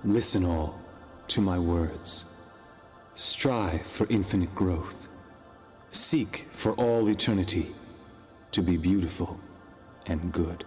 Listen all to my words. Strive for infinite growth. Seek for all eternity to be beautiful and good.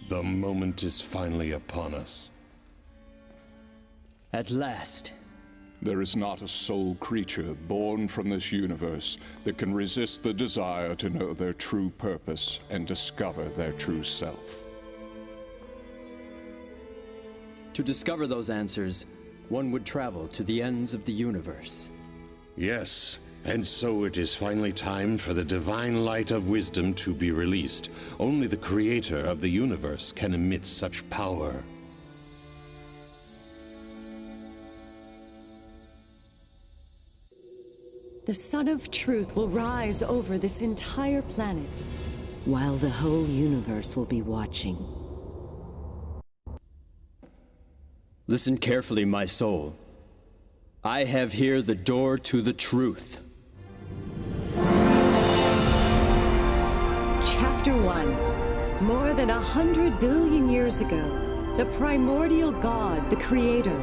The moment is finally upon us. At last. There is not a soul creature born from this universe that can resist the desire to know their true purpose and discover their true self. To discover those answers, one would travel to the ends of the universe. Yes, and so it is finally time for the divine light of wisdom to be released. Only the creator of the universe can emit such power. The Sun of Truth will rise over this entire planet, while the whole universe will be watching. Listen carefully, my soul. I have here the door to the truth. Chapter 1. More than 100 billion years ago, the primordial God, the Creator,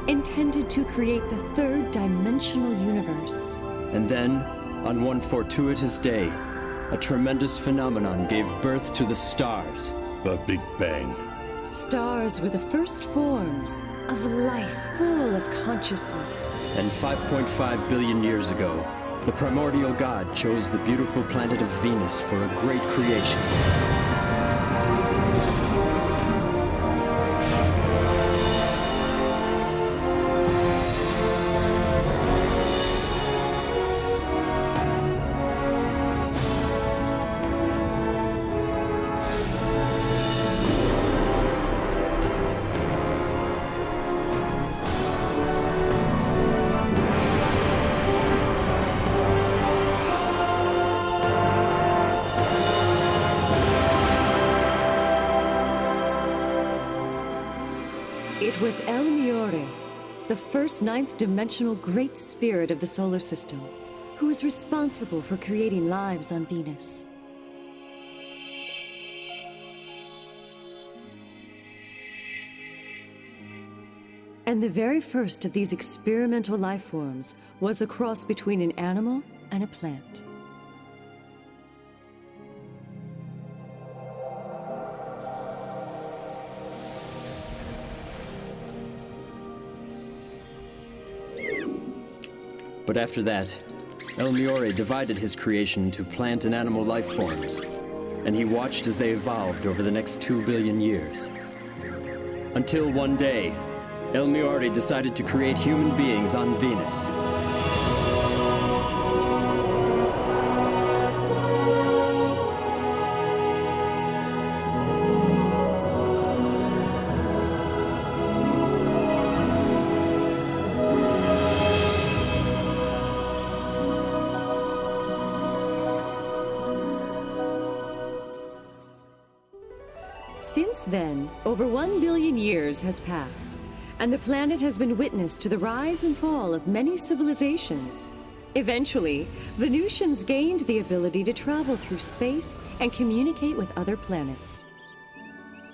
intended to create the third-dimensional universe. And then, on one fortuitous day, a tremendous phenomenon gave birth to the stars. The Big Bang. Stars were the first forms of life full of consciousness. And 5.5 billion years ago, the primordial God chose the beautiful planet of Venus for a great creation. It was the first ninth-dimensional great spirit of the solar system, who was responsible for creating lives on Venus. And the very first of these experimental life forms was a cross between an animal and a plant. But after that, El Miore divided his creation to plant and animal life forms, and he watched as they evolved over the next 2 billion years. Until one day, El Miore decided to create human beings on Venus. Since then, over 1 billion years has passed, and the planet has been witness to the rise and fall of many civilizations. Eventually, Venusians gained the ability to travel through space and communicate with other planets.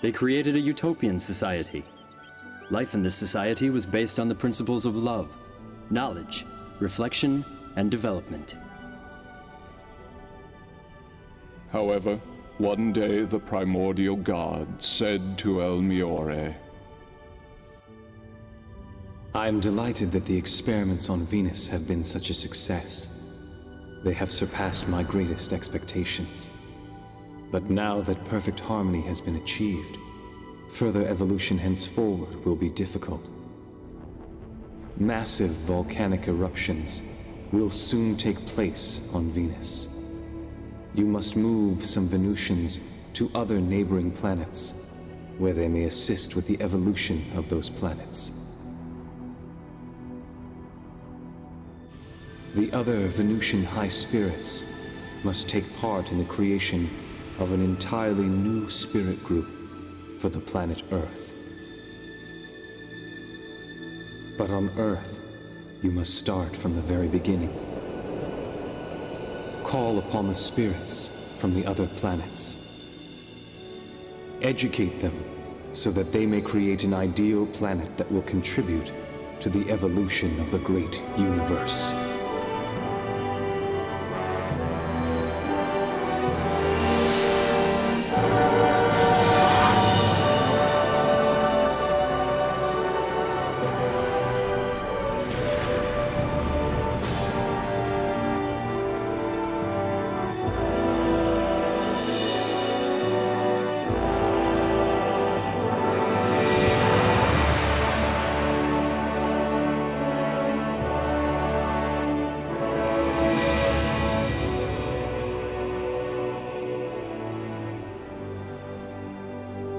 They created a utopian society. Life in this society was based on the principles of love, knowledge, reflection, and development. However, one day the primordial God said to El Miore, I am delighted that the experiments on Venus have been such a success. They have surpassed my greatest expectations. But now that perfect harmony has been achieved, further evolution henceforward will be difficult. Massive volcanic eruptions will soon take place on Venus. You must move some Venusians to other neighboring planets, where they may assist with the evolution of those planets. The other Venusian high spirits must take part in the creation of an entirely new spirit group for the planet Earth. But on Earth, you must start from the very beginning. Call upon the spirits from the other planets. Educate them so that they may create an ideal planet that will contribute to the evolution of the great universe.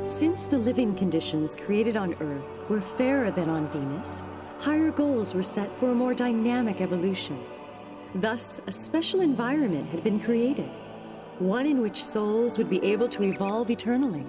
Since the living conditions created on Earth were fairer than on Venus, higher goals were set for a more dynamic evolution. Thus, a special environment had been created, one in which souls would be able to evolve eternally.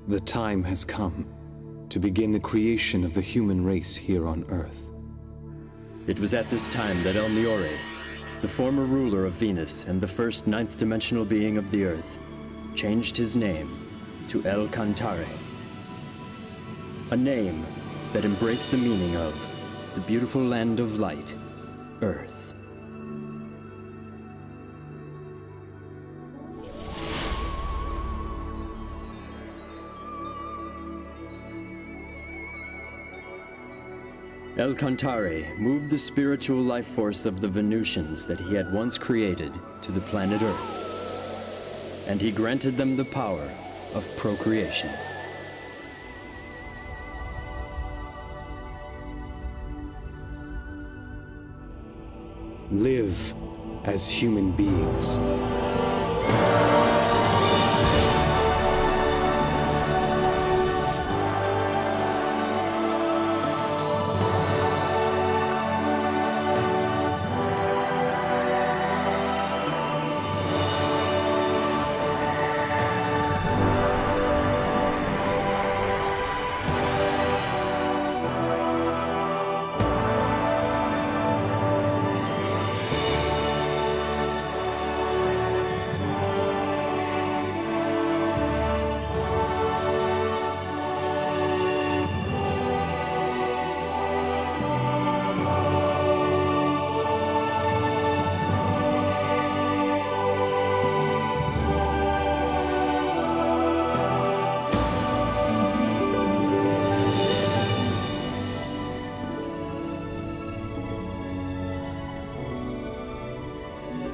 The time has come to begin the creation of the human race here on Earth. It was at this time that El Miore, the former ruler of Venus and the first ninth-dimensional being of the Earth, changed his name to El Cantare. A name that embraced the meaning of the beautiful land of light, Earth. El Cantare moved the spiritual life force of the Venusians that he had once created to the planet Earth, and he granted them the power of procreation. Live as human beings.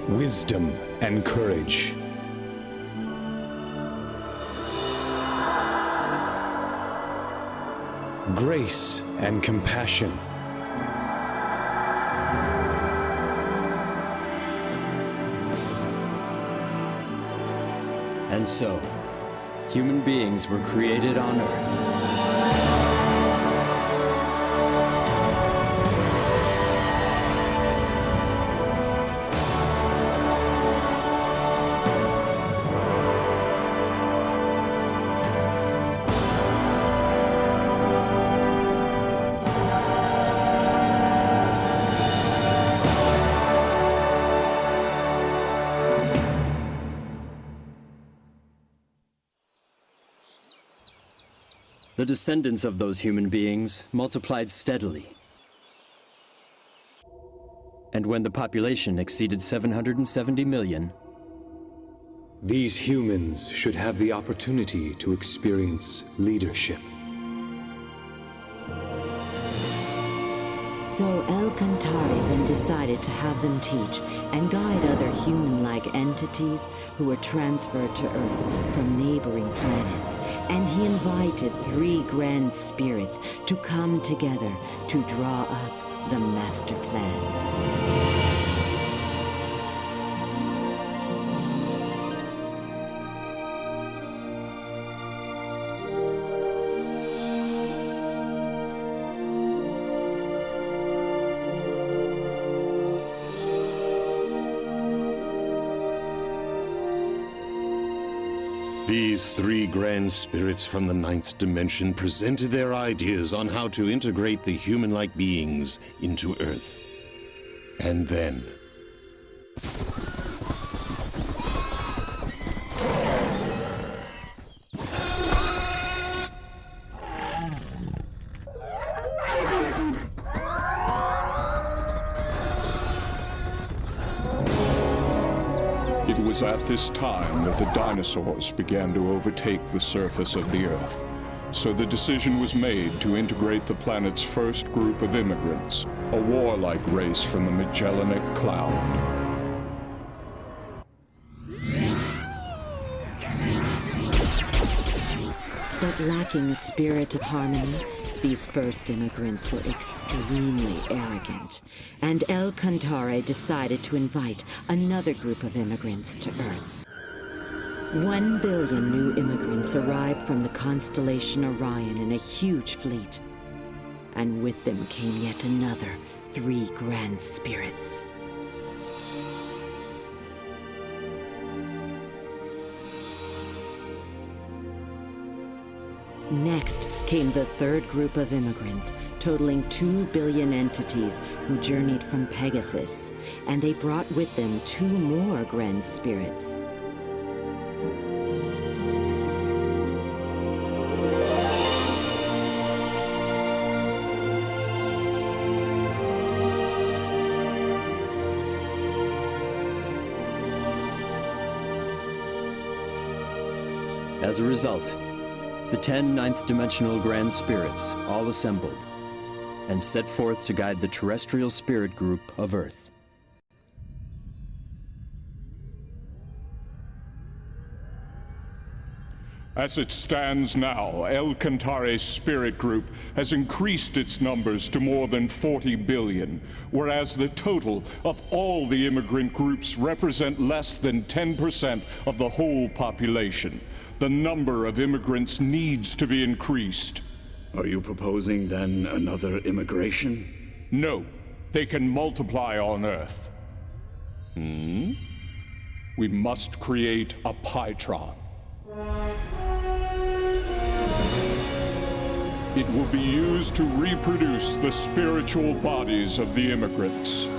Wisdom and courage. Grace and compassion. And so, human beings were created on Earth. The descendants of those human beings multiplied steadily. And when the population exceeded 770 million, these humans should have the opportunity to experience leadership. So El Cantare then decided to have them teach and guide other human-like entities who were transferred to Earth from neighboring planets. And he invited 3 grand spirits to come together to draw up the master plan. These 3 grand spirits from the 9th dimension presented their ideas on how to integrate the human-like beings into Earth. And then... It was at this time that the dinosaurs began to overtake the surface of the Earth. So the decision was made to integrate the planet's first group of immigrants, a warlike race from the Magellanic Cloud. But lacking a spirit of harmony, these first immigrants were extremely arrogant, and El Cantare decided to invite another group of immigrants to Earth. 1 billion new immigrants arrived from the constellation Orion in a huge fleet, and with them came yet another 3 grand spirits. Next came the 3rd group of immigrants, totaling 2 billion entities who journeyed from Pegasus, and they brought with them 2 more grand spirits. as a result, the 10 ninth-dimensional Grand Spirits all assembled and set forth to guide the terrestrial spirit group of Earth. As it stands now, El Cantare's spirit group has increased its numbers to more than 40 billion, whereas the total of all the immigrant groups represent less than 10% of the whole population. The number of immigrants needs to be increased. Are you proposing, then, another immigration? No, they can multiply on Earth. We must create a Pytron. It will be used to reproduce the spiritual bodies of the immigrants.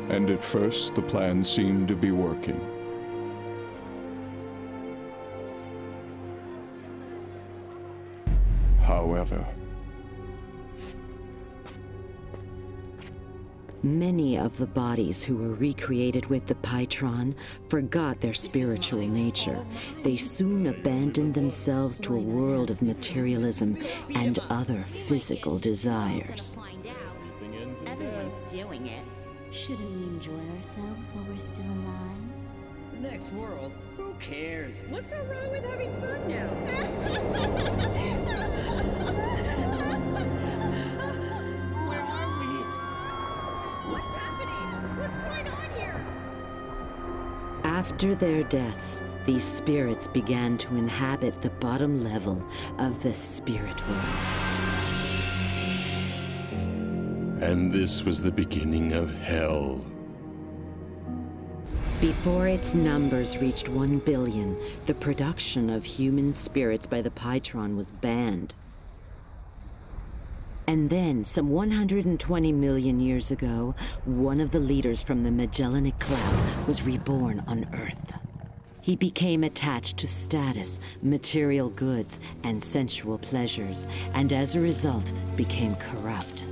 And at first, the plan seemed to be working. However, many of the bodies who were recreated with the Pytron forgot their spiritual nature. They soon abandoned themselves to a world of materialism and other physical desires. Everyone's doing it. Shouldn't we enjoy ourselves while we're still alive? The next world? Who cares? What's so wrong with having fun now? Where are we? What's happening? What's going on here? After their deaths, these spirits began to inhabit the bottom level of the spirit world. And this was the beginning of hell. Before its numbers reached 1 billion, the production of human spirits by the Pytron was banned. And then, some 120 million years ago, one of the leaders from the Magellanic Cloud was reborn on Earth. He became attached to status, material goods, and sensual pleasures, and as a result, became corrupt.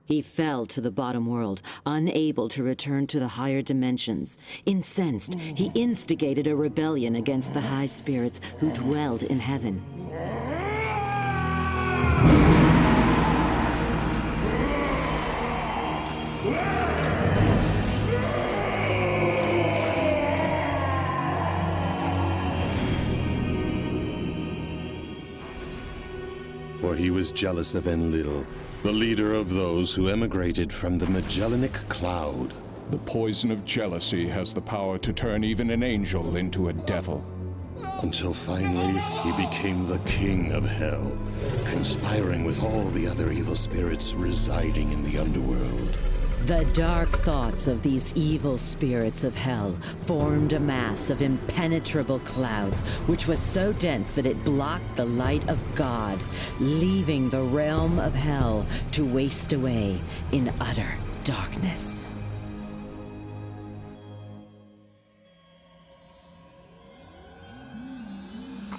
He fell to the bottom world, unable to return to the higher dimensions. Incensed, he instigated a rebellion against the high spirits who dwelled in heaven. For he was jealous of Enlil, the leader of those who emigrated from the Magellanic Cloud. The poison of jealousy has the power to turn even an angel into a devil. Until finally, he became the king of hell, conspiring with all the other evil spirits residing in the underworld. The dark thoughts of these evil spirits of hell formed a mass of impenetrable clouds, which was so dense that it blocked the light of God, leaving the realm of hell to waste away in utter darkness.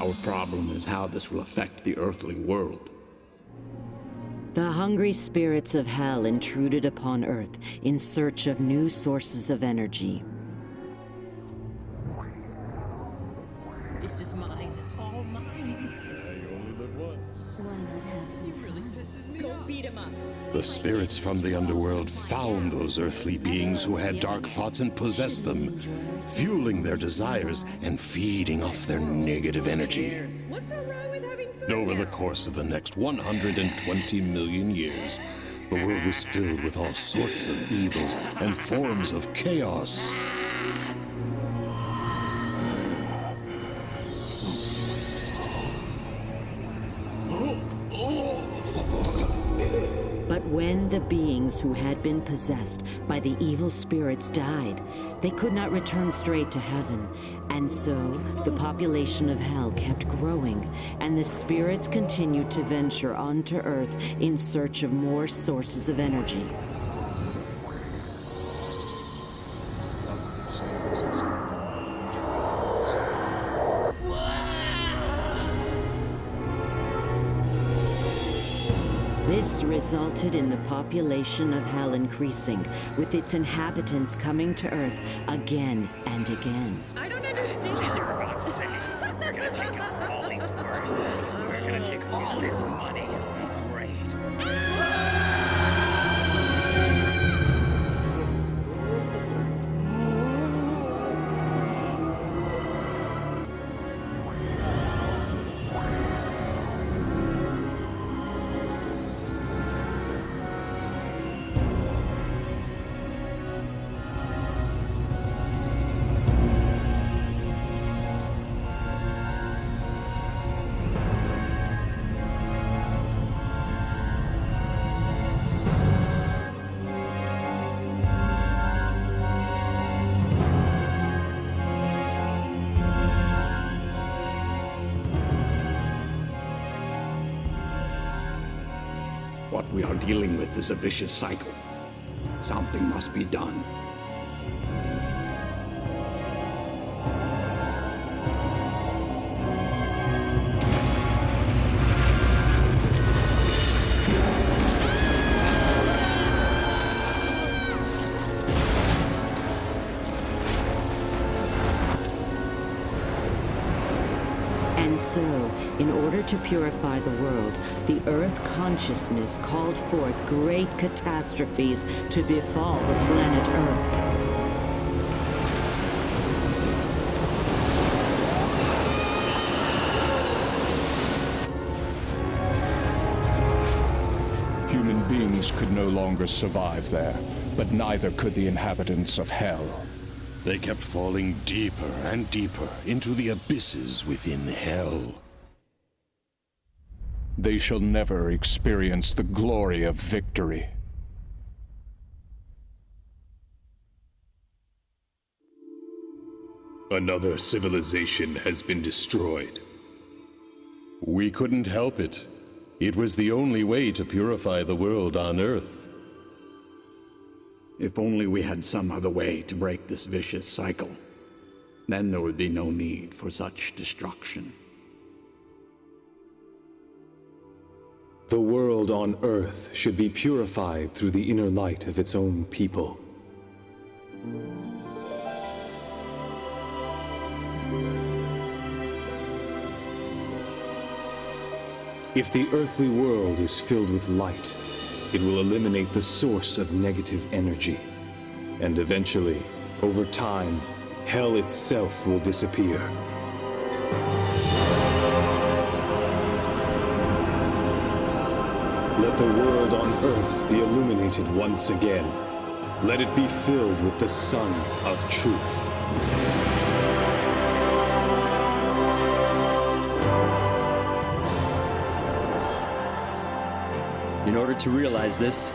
Our problem is how this will affect the earthly world. The hungry spirits of hell intruded upon Earth in search of new sources of energy. This is mine, all mine. Why not have some fun? Go beat him up. The spirits from the underworld found those earthly beings who had dark thoughts and possessed them, fueling their desires and feeding off their negative energy. What's so wrong with having fun? Over the course of the next 120 million years, the world was filled with all sorts of evils and forms of chaos. But when the beings who had been possessed by the evil spirits died, they could not return straight to heaven. And so, the population of hell kept growing, and the spirits continued to venture onto Earth in search of more sources of energy. This resulted in the population of hell increasing, with its inhabitants coming to Earth again and again. I don't understand. You're about to say, we're gonna take all he's worth. We're gonna take all his money. It'll be great. what we are dealing with is a vicious cycle. Something must be done. So, in order to purify the world, the Earth consciousness called forth great catastrophes to befall the planet Earth. Human beings could no longer survive there, but neither could the inhabitants of Hell. They kept falling deeper and deeper into the abysses within Hell. They shall never experience the glory of victory. Another civilization has been destroyed. We couldn't help it. It was the only way to purify the world on Earth. If only we had some other way to break this vicious cycle. Then there would be no need for such destruction. The world on Earth should be purified through the inner light of its own people. If the earthly world is filled with light, it will eliminate the source of negative energy. And eventually, over time, Hell itself will disappear. Let the world on Earth be illuminated once again. Let it be filled with the sun of truth. In order to realize this,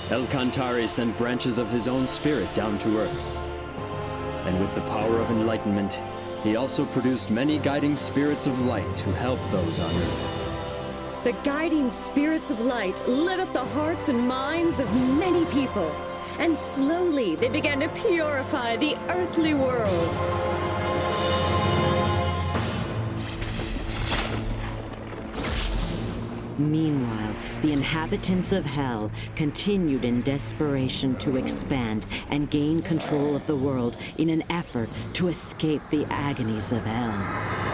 El Cantare sent branches of his own spirit down to Earth. And with the power of enlightenment, he also produced many guiding spirits of light to help those on Earth. The guiding spirits of light lit up the hearts and minds of many people, and slowly they began to purify the earthly world. Meanwhile, the inhabitants of Hell continued in desperation to expand and gain control of the world in an effort to escape the agonies of Hell.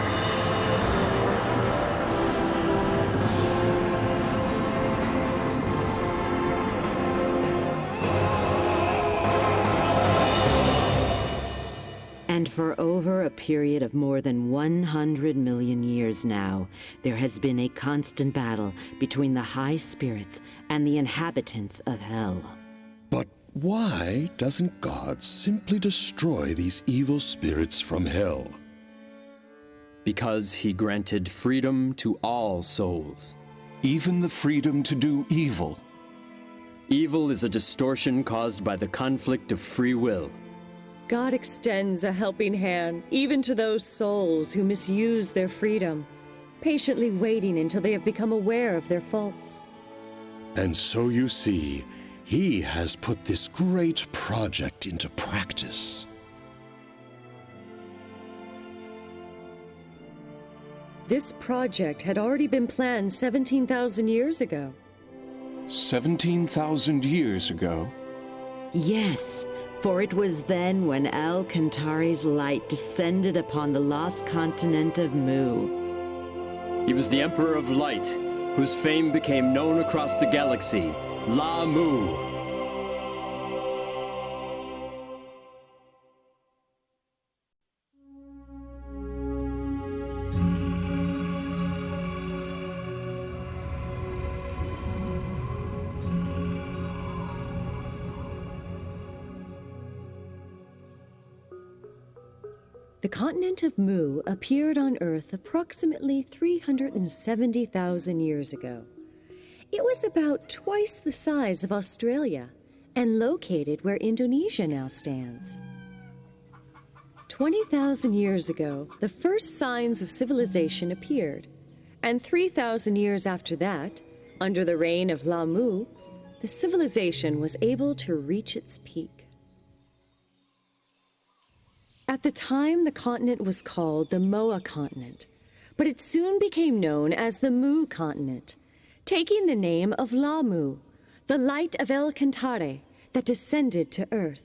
And for over a period of more than 100 million years now, there has been a constant battle between the high spirits and the inhabitants of Hell. But why doesn't God simply destroy these evil spirits from Hell? Because he granted freedom to all souls. Even the freedom to do evil. Evil is a distortion caused by the conflict of free will. God extends a helping hand even to those souls who misuse their freedom, patiently waiting until they have become aware of their faults. And so you see, he has put this great project into practice. This project had already been planned 17,000 years ago. 17,000 years ago? Yes, for it was then when El Cantare's light descended upon the lost continent of Mu. He was the Emperor of Light, whose fame became known across the galaxy, La Mu. The continent of Mu appeared on Earth approximately 370,000 years ago. It was about twice the size of Australia and located where Indonesia now stands. 20,000 years ago, the first signs of civilization appeared, and 3,000 years after that, Under the reign of Lamu, the civilization was able to reach its peak. At the time, the continent was called the Moa continent, but it soon became known as the Mu continent, taking the name of Lamu, the light of El Cantare that descended to Earth.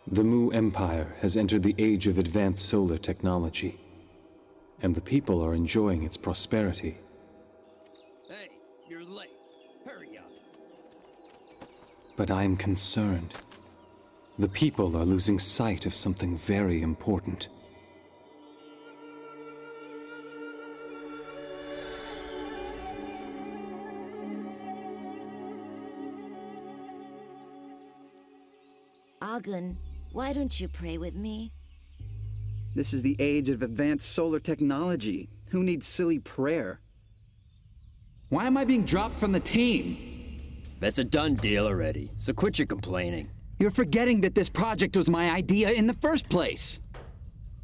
The Mu Empire has entered the age of advanced solar technology, and the people are enjoying its prosperity. Hey, you're late. Hurry up. But I am concerned. The people are losing sight of something very important. Agun, why don't you pray with me? This is the age of advanced solar technology. Who needs silly prayer? Why am I being dropped from the team? That's a done deal already, so quit your complaining. You're forgetting that this project was my idea in the first place.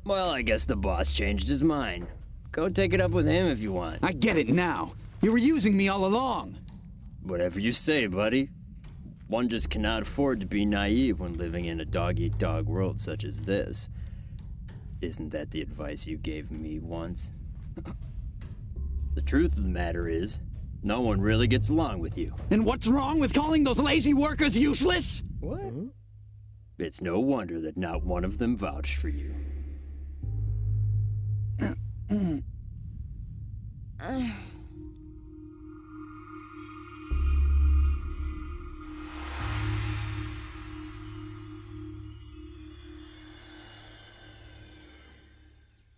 Well, I guess the boss changed his mind. Go take it up with him if you want. I get it now. You were using me all along. Whatever you say, buddy. One just cannot afford to be naive when living in a dog-eat-dog world such as this. Isn't that the advice you gave me once? The truth of the matter is, no one really gets along with you. And what's wrong with calling those lazy workers useless? What? It's no wonder that not one of them vouched for you.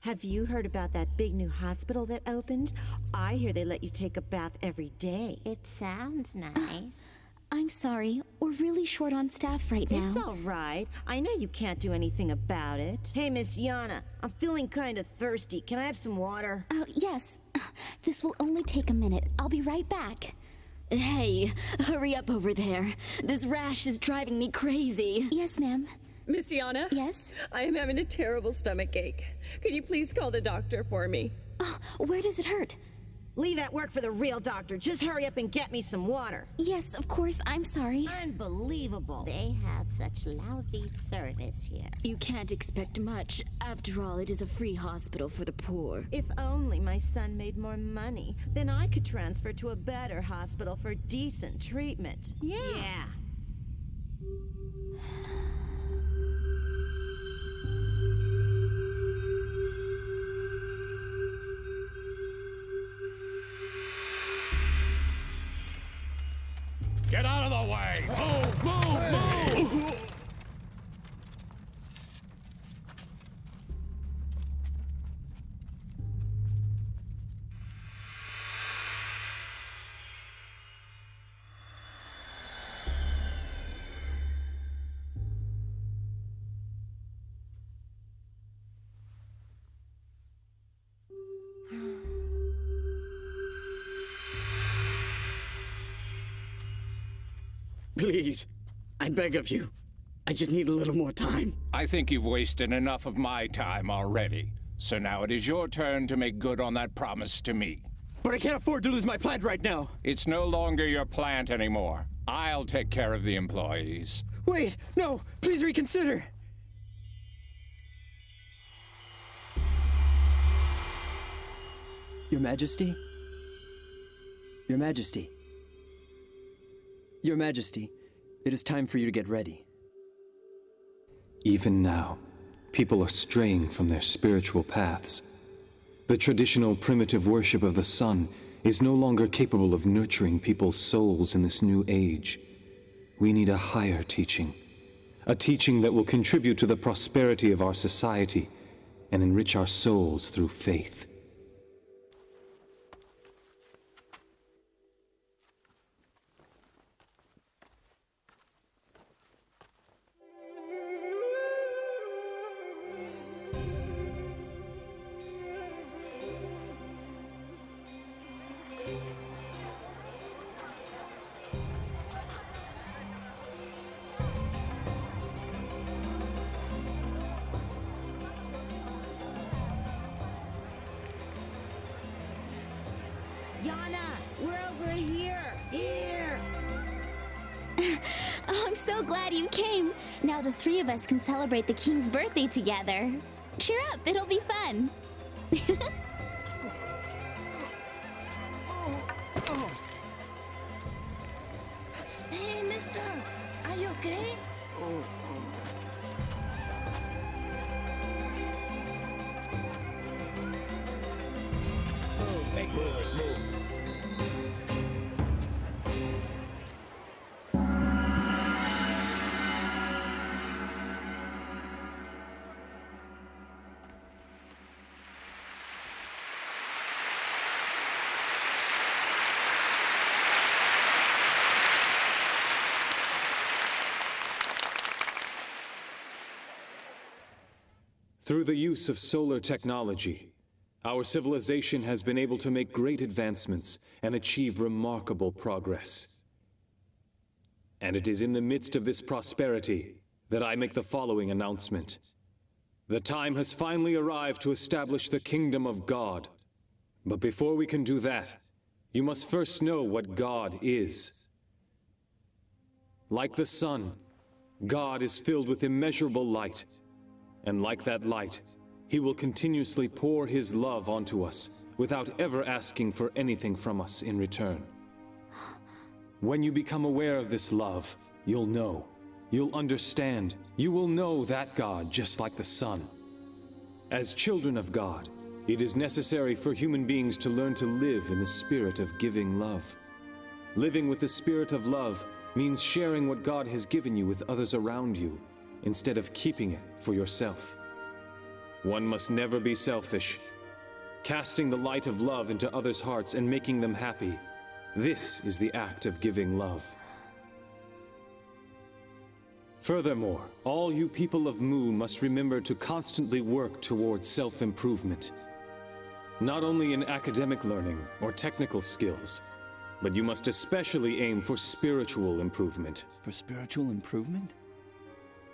Have you heard about that big new hospital that opened? I hear they let you take a bath every day. It sounds nice. I'm sorry, we're really short on staff right now. It's all right. I know you can't do anything about it. Hey, Miss Yana, I'm feeling kind of thirsty. Can I have some water? Yes. This will only take a minute. I'll be right back. Hey, hurry up over there. This rash is driving me crazy. Yes, ma'am. Miss Yana? Yes? I am having a terrible stomach ache. Could you please call the doctor for me? Oh, where does it hurt? Leave that work for the real doctor. Just hurry up and get me some water. Yes, of course. I'm sorry. Unbelievable. They have such lousy service here. You can't expect much. After all, it is a free hospital for the poor. If only my son made more money, then I could transfer to a better hospital for decent treatment. Yeah. Get out of the way! Move! Please, I beg of you. I just need a little more time. I think you've wasted enough of my time already. So now it is your turn to make good on that promise to me. But I can't afford to lose my plant right now. It's no longer your plant anymore. I'll take care of the employees. Wait, no, please reconsider. Your Majesty? Your Majesty? Your Majesty, it is time for you to get ready. Even now, people are straying from their spiritual paths. The traditional primitive worship of the sun is no longer capable of nurturing people's souls in this new age. We need a higher teaching, a teaching that will contribute to the prosperity of our society and enrich our souls through faith. Yana, we're over here! Here! Oh, I'm so glad you came. Now the three of us can celebrate the king's birthday together. Cheer up, it'll be fun. Hey, mister, are you okay? Through the use of solar technology, our civilization has been able to make great advancements and achieve remarkable progress. And it is in the midst of this prosperity that I make the following announcement. The time has finally arrived to establish the kingdom of God. But before we can do that, you must first know what God is. Like the sun, God is filled with immeasurable light. And like that light, He will continuously pour His love onto us without ever asking for anything from us in return. When you become aware of this love, you'll know, you'll understand, you will know that God just like the sun. As children of God, it is necessary for human beings to learn to live in the spirit of giving love. Living with the spirit of love means sharing what God has given you with others around you, instead of keeping it for yourself. One must never be selfish. Casting the light of love into others' hearts and making them happy, this is the act of giving love. Furthermore, all you people of Mu must remember to constantly work towards self-improvement. Not only in academic learning or technical skills, but you must especially aim for spiritual improvement. For spiritual improvement?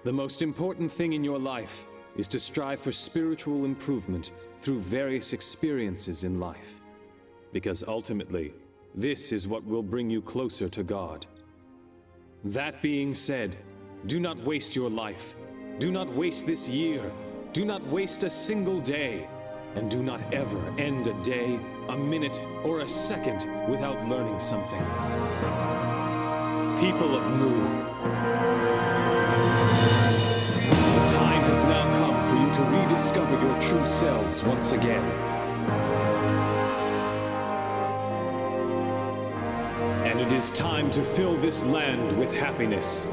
The most important thing in your life is to strive for spiritual improvement through various experiences in life. Because ultimately, this is what will bring you closer to God. That being said, do not waste your life. Do not waste this year. Do not waste a single day. And do not ever end a day, a minute, or a second without learning something. People of Mu, the time has now come for you to rediscover your true selves once again. And it is time to fill this land with happiness.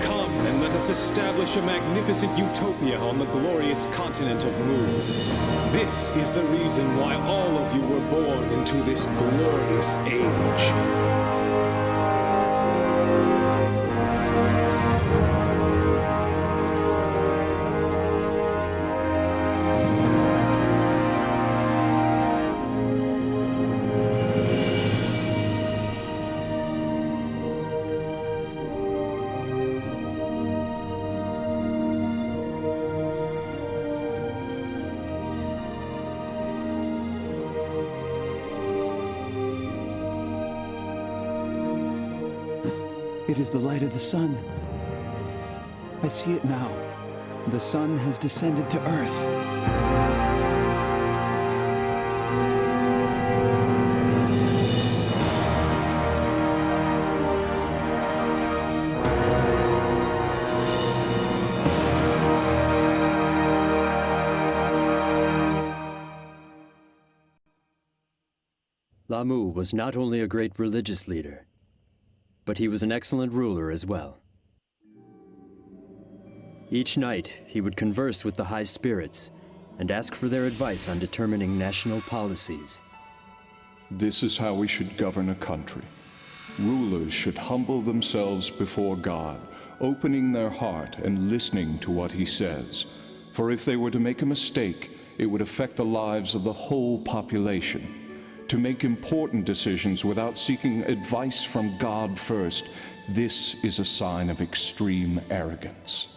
Come and let us establish a magnificent utopia on the glorious continent of Mu. This is the reason why all of you were born into this glorious age. It is the light of the sun. I see it now. The sun has descended to Earth. Lamu was not only a great religious leader, but he was an excellent ruler as well. Each night, he would converse with the high spirits and ask for their advice on determining national policies. This is how we should govern a country. Rulers should humble themselves before God, opening their heart and listening to what he says. For if they were to make a mistake, it would affect the lives of the whole population. To make important decisions without seeking advice from God first, this is a sign of extreme arrogance.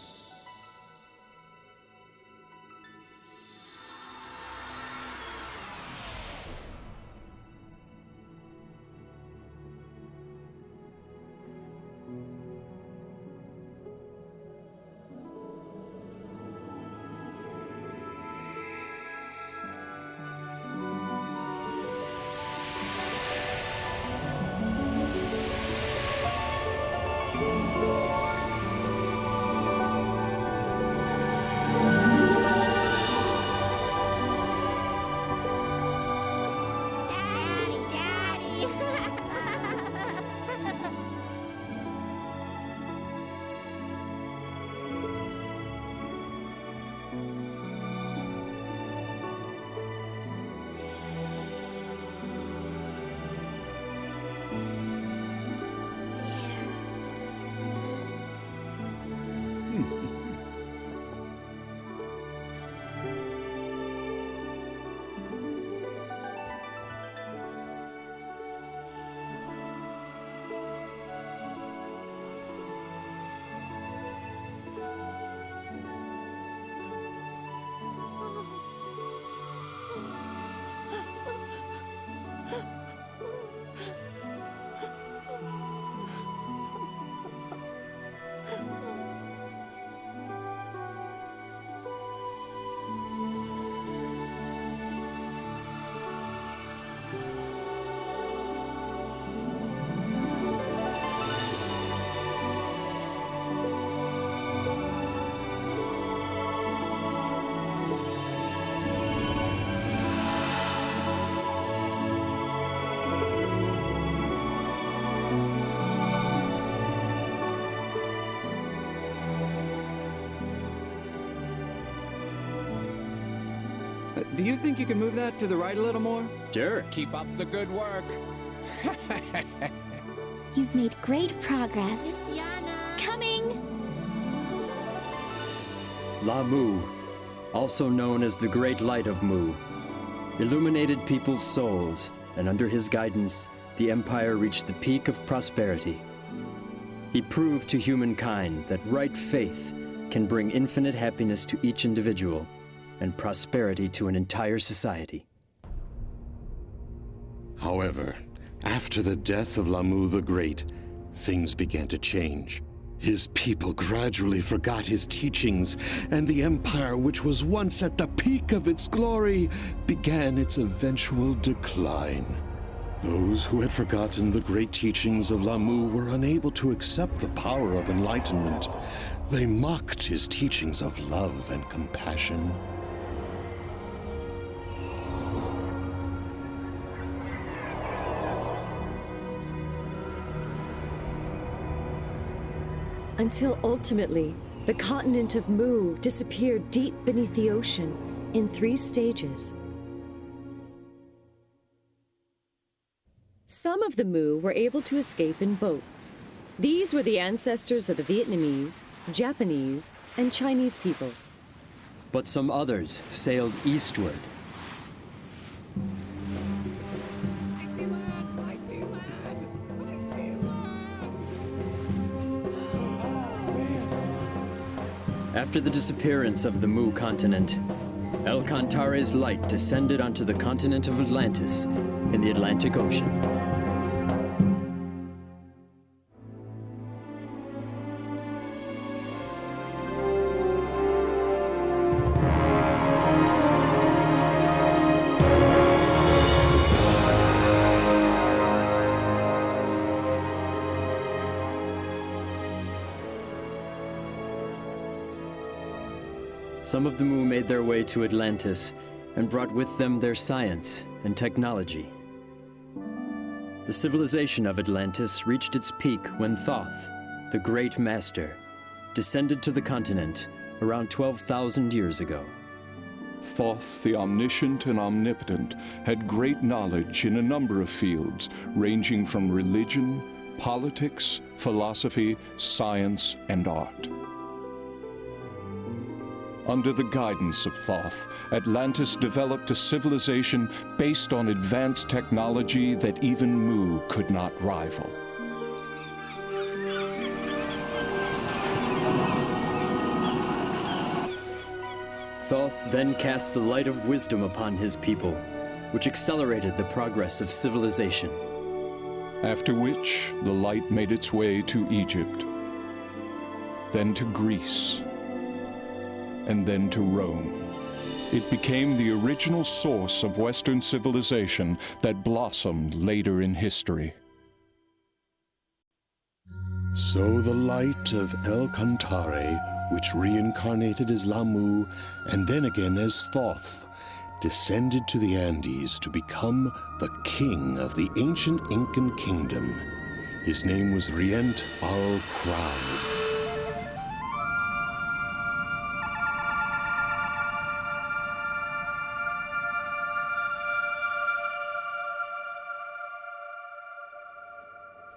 Do you think you can move that to the right a little more? Sure. Keep up the good work. You've made great progress. Coming! La Mu, also known as the Great Light of Mu, illuminated people's souls, and under his guidance, the Empire reached the peak of prosperity. He proved to humankind that right faith can bring infinite happiness to each individual and prosperity to an entire society. However, after the death of Lamu the Great, things began to change. His people gradually forgot his teachings, and the empire, which was once at the peak of its glory, began its eventual decline. Those who had forgotten the great teachings of Lamu were unable to accept the power of enlightenment. They mocked his teachings of love and compassion. Until ultimately, the continent of Mu disappeared deep beneath the ocean in 3 stages. Some of the Mu were able to escape in boats. These were the ancestors of the Vietnamese, Japanese, and Chinese peoples. But some others sailed eastward. After the disappearance of the Mu continent, El Cantare's light descended onto the continent of Atlantis in the Atlantic Ocean. Some of the Mu made their way to Atlantis and brought with them their science and technology. The civilization of Atlantis reached its peak when Thoth, the Great Master, descended to the continent around 12,000 years ago. Thoth, the omniscient and omnipotent, had great knowledge in a number of fields, ranging from religion, politics, philosophy, science, and art. Under the guidance of Thoth, Atlantis developed a civilization based on advanced technology that even Mu could not rival. Thoth then cast the light of wisdom upon his people, which accelerated the progress of civilization. After which, the light made its way to Egypt, then to Greece, and then to Rome. It became the original source of Western civilization that blossomed later in history. So the light of El Cantare, which reincarnated as Lamu and then again as Thoth, descended to the Andes to become the king of the ancient Incan kingdom. His name was Rient al Crowd.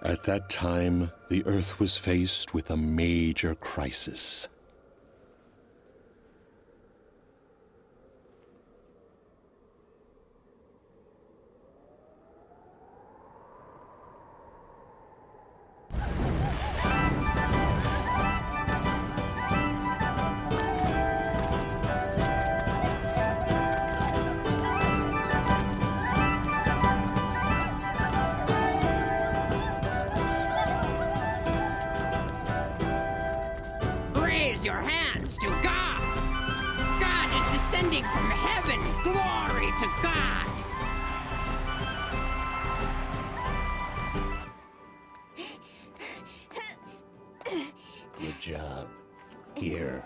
At that time, the Earth was faced with a major crisis. Your hands to God. God is descending from heaven. Glory to God. Good job. Here.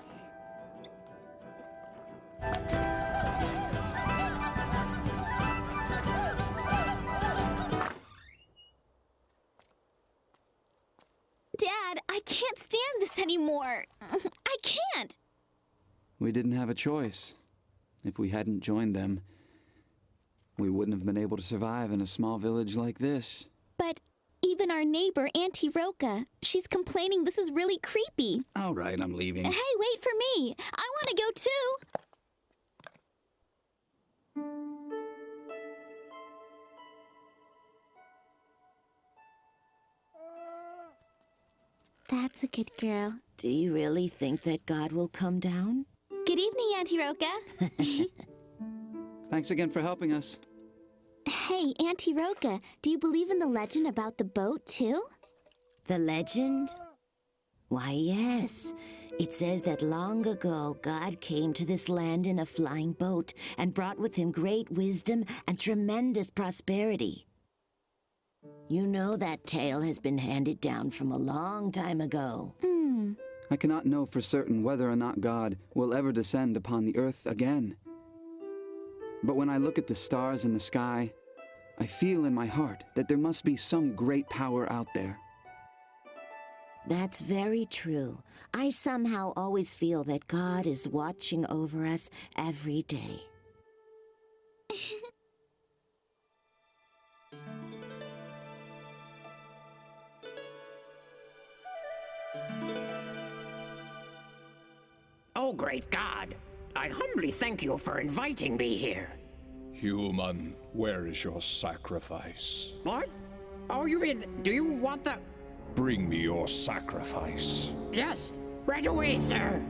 Dad, I can't stand this anymore. I can't. We didn't have a choice. If we hadn't joined them, we wouldn't have been able to survive in a small village like this. But even our neighbor, Auntie Roca, she's complaining this is really creepy. All right, I'm leaving. Hey, wait for me. I want to go too. That's a good girl. Do you really think that God will come down? Good evening, Auntie Roca. Thanks again for helping us. Hey, Auntie Roca, do you believe in the legend about the boat, too? The legend? Why, yes. It says that long ago, God came to this land in a flying boat and brought with him great wisdom and tremendous prosperity. You know that tale has been handed down from a long time ago. I cannot know for certain whether or not God will ever descend upon the earth again. But when I look at the stars in the sky, I feel in my heart that there must be some great power out there. That's very true. I somehow always feel that God is watching over us every day. Oh, great God. I humbly thank you for inviting me here. Human, where is your sacrifice? What? Oh, you mean, do you want the... Bring me your sacrifice. Yes, right away, sir.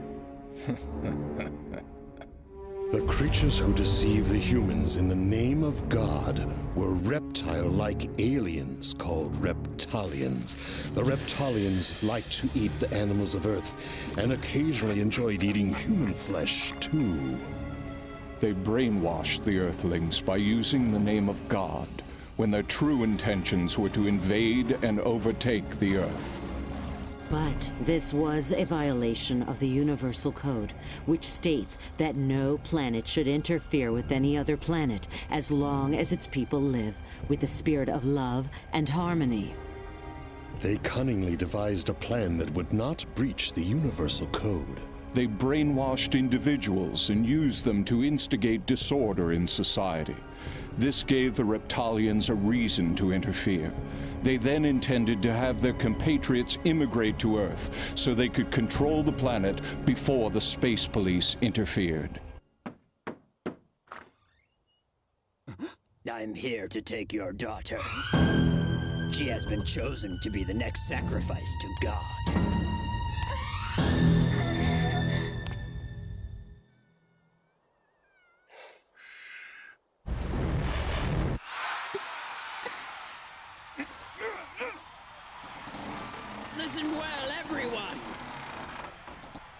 The creatures who deceive the humans in the name of God were reptile-like aliens called reptilians. The reptilians liked to eat the animals of Earth and occasionally enjoyed eating human flesh, too. They brainwashed the Earthlings by using the name of God, when their true intentions were to invade and overtake the Earth. But this was a violation of the Universal Code, which states that no planet should interfere with any other planet as long as its people live with the spirit of love and harmony. They cunningly devised a plan that would not breach the Universal Code. They brainwashed individuals and used them to instigate disorder in society. This gave the Reptilians a reason to interfere. They then intended to have their compatriots immigrate to Earth so they could control the planet before the space police interfered. I'm here to take your daughter. She has been chosen to be the next sacrifice to God. Listen well, everyone.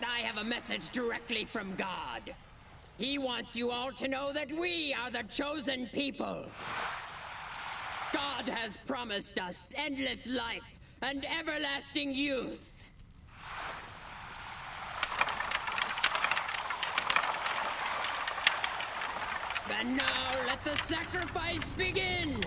I have a message directly from God. He wants you all to know that we are the chosen people. God has promised us endless life and everlasting youth. And now let the sacrifice begin!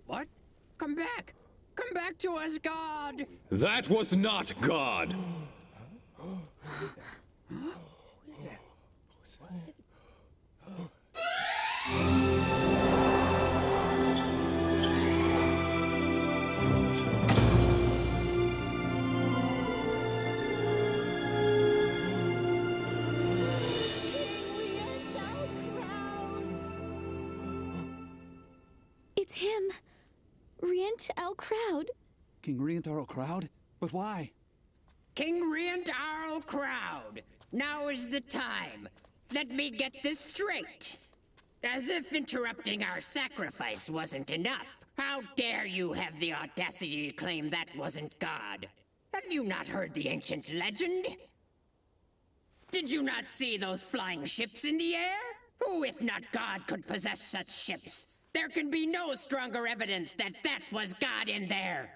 What? Come back! Come back to us, God! That was not God! It's him. Crowd. King Rientarl Crowd? But why? King Rientarl Crowd! Now is the time. Let me get this straight. As if interrupting our sacrifice wasn't enough. How dare you have the audacity to claim that wasn't God? Have you not heard the ancient legend? Did you not see those flying ships in the air? Who, if not God, could possess such ships? There can be no stronger evidence that that was God in there.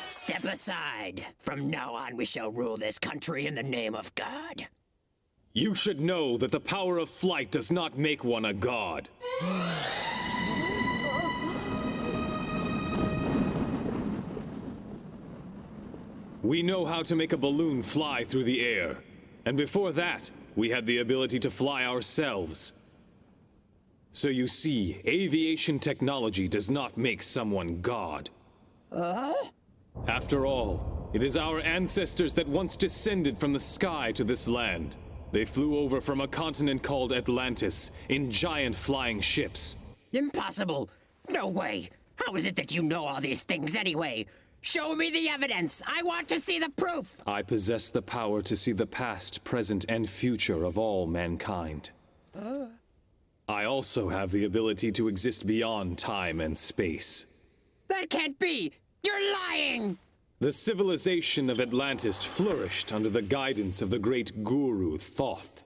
Step aside. From now on, we shall rule this country in the name of God. You should know that the power of flight does not make one a god. We know how to make a balloon fly through the air. And before that, we had the ability to fly ourselves. So you see, aviation technology does not make someone God. After all, it is our ancestors that once descended from the sky to this land. They flew over from a continent called Atlantis in giant flying ships. Impossible! No way! How is it that you know all these things anyway? Show me the evidence! I want to see the proof! I possess the power to see the past, present, and future of all mankind. I also have the ability to exist beyond time and space. That can't be! You're lying! The civilization of Atlantis flourished under the guidance of the great guru Thoth.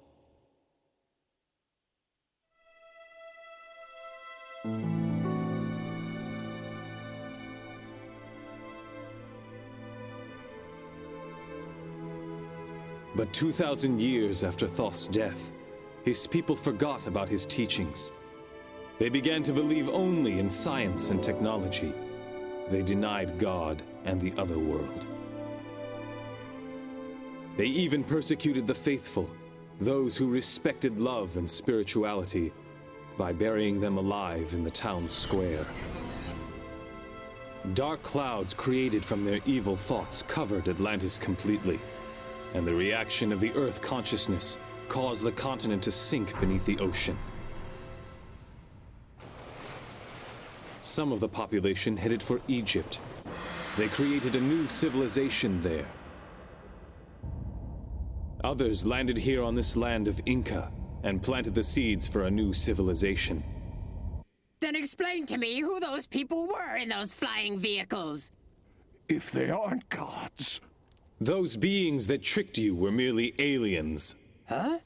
But 2,000 years after Thoth's death, his people forgot about his teachings. They began to believe only in science and technology. They denied God and the other world. They even persecuted the faithful, those who respected love and spirituality, by burying them alive in the town square. Dark clouds created from their evil thoughts covered Atlantis completely, and the reaction of the Earth consciousness caused the continent to sink beneath the ocean. Some of the population headed for Egypt. They created a new civilization there. Others landed here on this land of Inca and planted the seeds for a new civilization. Then explain to me who those people were in those flying vehicles. If they aren't gods. Those beings that tricked you were merely aliens. Huh?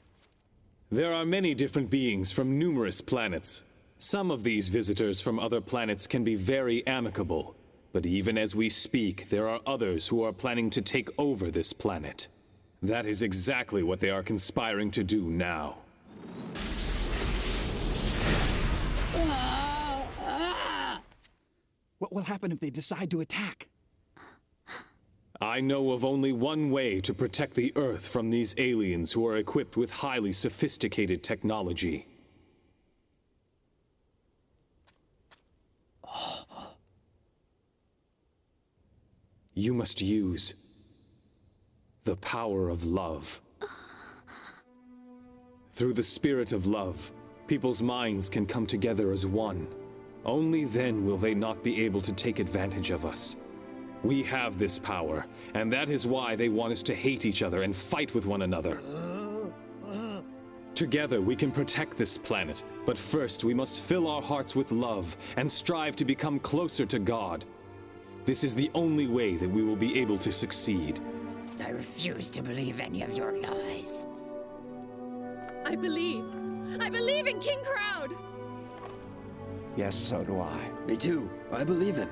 There are many different beings from numerous planets. Some of these visitors from other planets can be very amicable, but even as we speak, there are others who are planning to take over this planet. That is exactly what they are conspiring to do now. What will happen if they decide to attack? I know of only one way to protect the Earth from these aliens who are equipped with highly sophisticated technology. You must use the power of love. Through the spirit of love, people's minds can come together as one. Only then will they not be able to take advantage of us. We have this power, and that is why they want us to hate each other and fight with one another. Together we can protect this planet, but first we must fill our hearts with love and strive to become closer to God. This is the only way that we will be able to succeed. I refuse to believe any of your lies. I believe in King Crowd! Yes, so do I. Me too. I believe him.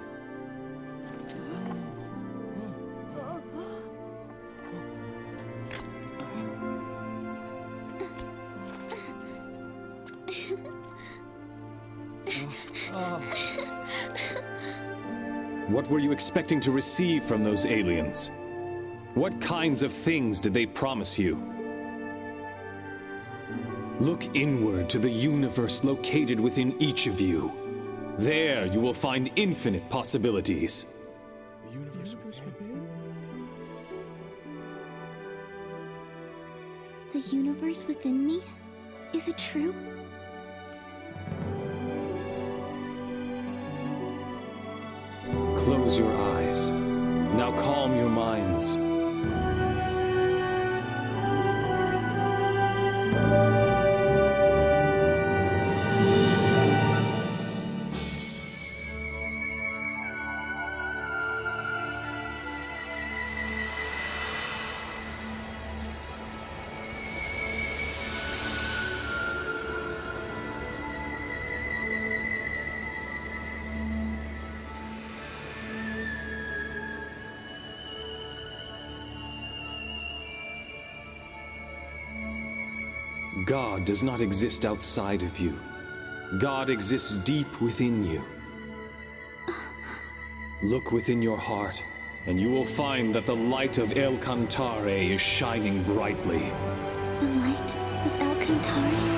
What were you expecting to receive from those aliens? What kinds of things did they promise you? Look inward to the universe located within each of you. There you will find infinite possibilities. The universe within? The universe within me? Is it true? Close your eyes. Now calm your minds. God does not exist outside of you. God exists deep within you. Look within your heart, and you will find that the light of El Cantare is shining brightly. The light of El Cantare?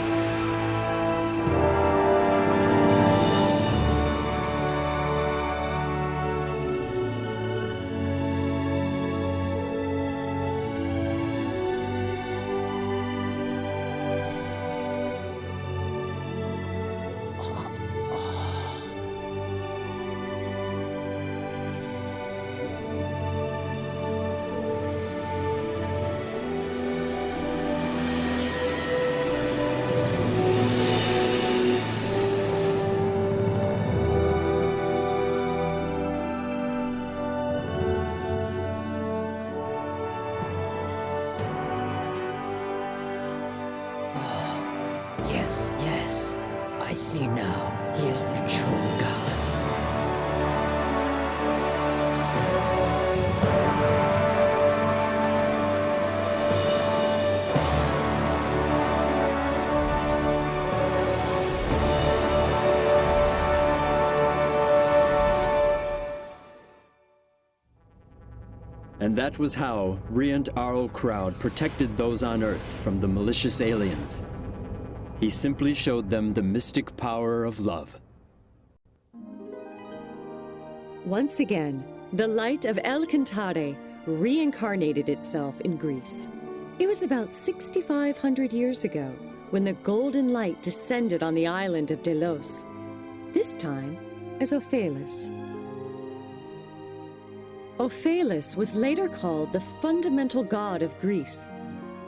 Yes, I see now. He is the true God. And that was how Riant Arl Crowd protected those on Earth from the malicious aliens. He simply showed them the mystic power of love. Once again, the light of El Cantare reincarnated itself in Greece. It was about 6,500 years ago when the golden light descended on the island of Delos, this time as Ophelis. Ophelis was later called the fundamental god of Greece,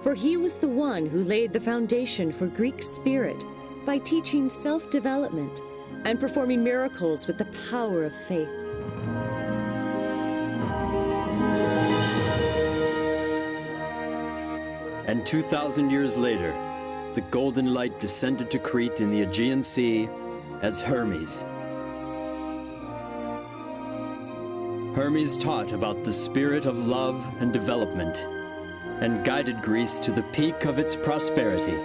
for he was the one who laid the foundation for Greek spirit by teaching self-development and performing miracles with the power of faith. And 2,000 years later, the golden light descended to Crete in the Aegean Sea as Hermes. Hermes taught about the spirit of love and development and guided Greece to the peak of its prosperity.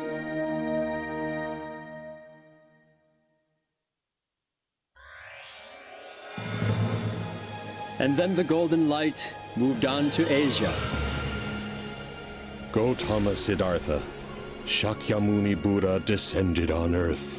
And then the golden light moved on to Asia. Gautama Siddhartha, Shakyamuni Buddha descended on earth.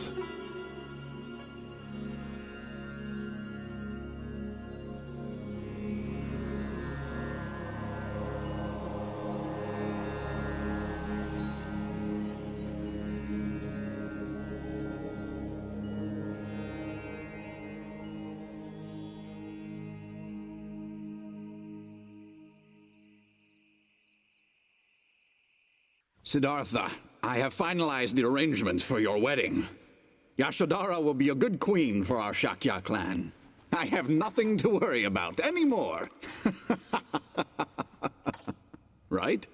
Siddhartha, I have finalized the arrangements for your wedding. Yashodhara will be a good queen for our Shakya clan. I have nothing to worry about anymore. Right?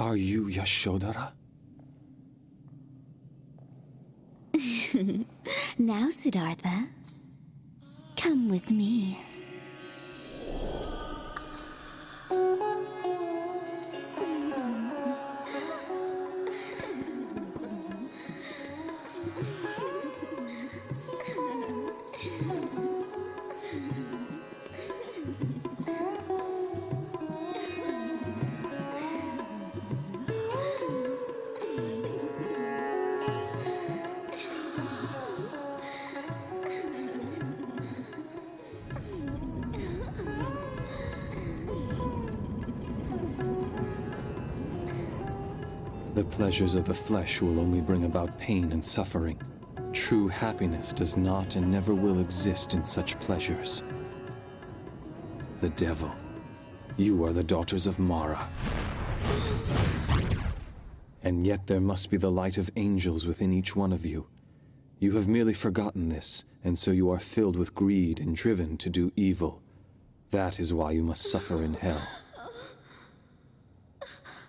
Are you Yashodhara? Now, Siddhartha, come with me. The pleasures of the flesh will only bring about pain and suffering. True happiness does not and never will exist in such pleasures. The devil. You are the daughters of Mara. And yet there must be the light of angels within each one of you. You have merely forgotten this, and so you are filled with greed and driven to do evil. That is why you must suffer in hell.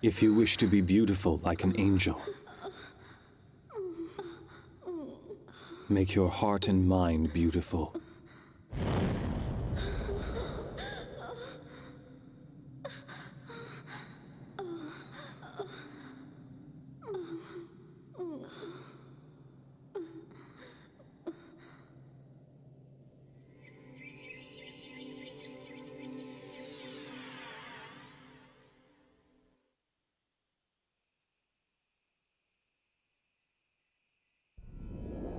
If you wish to be beautiful like an angel, make your heart and mind beautiful.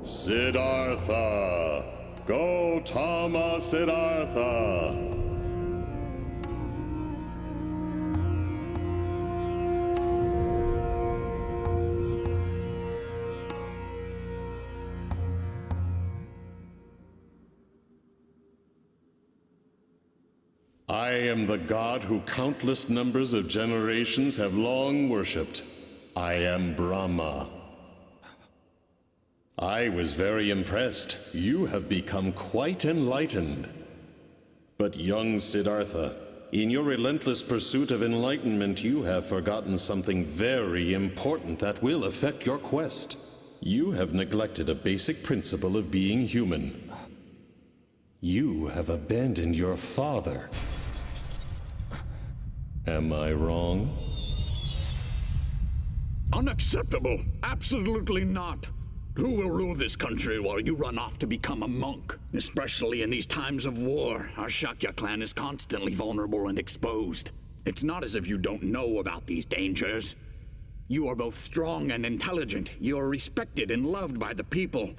Siddhartha! Gautama Siddhartha! I am the god who countless numbers of generations have long worshipped. I am Brahma. I was very impressed. You have become quite enlightened. But young Siddhartha, in your relentless pursuit of enlightenment, you have forgotten something very important that will affect your quest. You have neglected a basic principle of being human. You have abandoned your father. Am I wrong? Unacceptable! Absolutely not! Who will rule this country while you run off to become a monk? Especially in these times of war, our Shakya clan is constantly vulnerable and exposed. It's not as if you don't know about these dangers. You are both strong and intelligent. You are respected and loved by the people.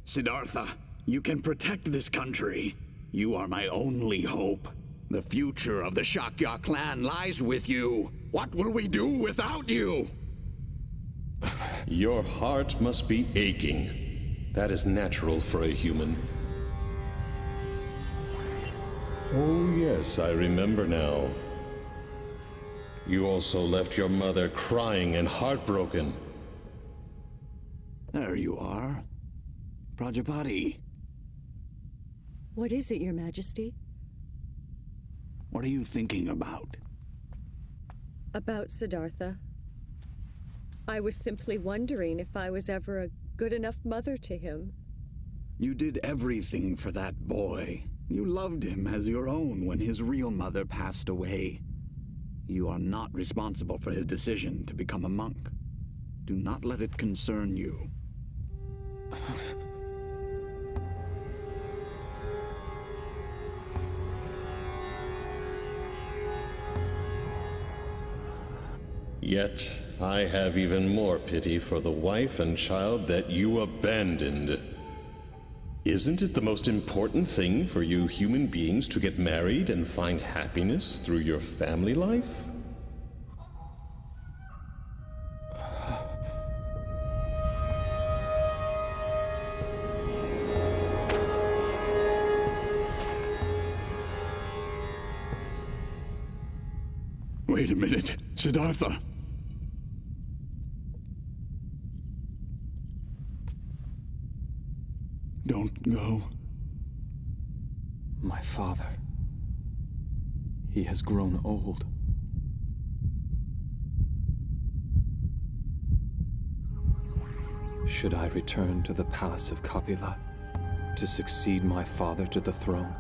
Siddhartha, you can protect this country. You are my only hope. The future of the Shakya clan lies with you. What will we do without you? Your heart must be aching. That is natural for a human. Oh yes, I remember now. You also left your mother crying and heartbroken. There you are. Prajapati. What is it, Your Majesty? What are you thinking about? About Siddhartha. I was simply wondering if I was ever a good enough mother to him. You did everything for that boy. You loved him as your own when his real mother passed away. You are not responsible for his decision to become a monk. Do not let it concern you. Yet, I have even more pity for the wife and child that you abandoned. Isn't it the most important thing for you human beings to get married and find happiness through your family life? Wait a minute, Siddhartha. Don't go. My father. He has grown old. Should I return to the palace of Kapila to succeed my father to the throne?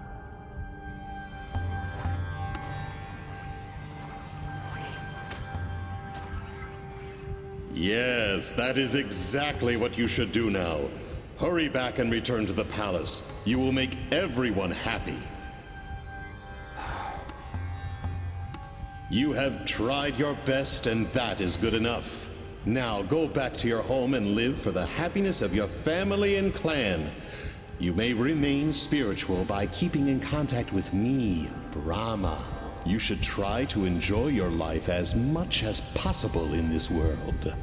Yes, that is exactly what you should do now. Hurry back and return to the palace. You will make everyone happy. You have tried your best, and that is good enough. Now go back to your home and live for the happiness of your family and clan. You may remain spiritual by keeping in contact with me, Brahma. You should try to enjoy your life as much as possible in this world.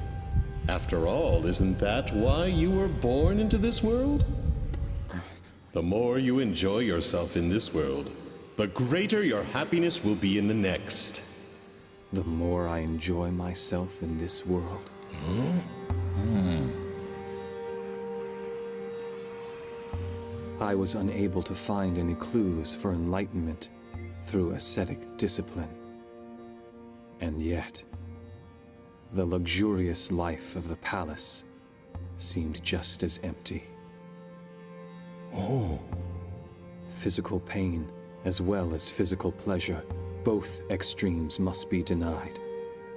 After all, isn't that why you were born into this world? The more you enjoy yourself in this world, the greater your happiness will be in the next. The more I enjoy myself in this world. I was unable to find any clues for enlightenment through ascetic discipline. And yet, the luxurious life of the palace seemed just as empty. Oh. Physical pain, as well as physical pleasure, both extremes must be denied.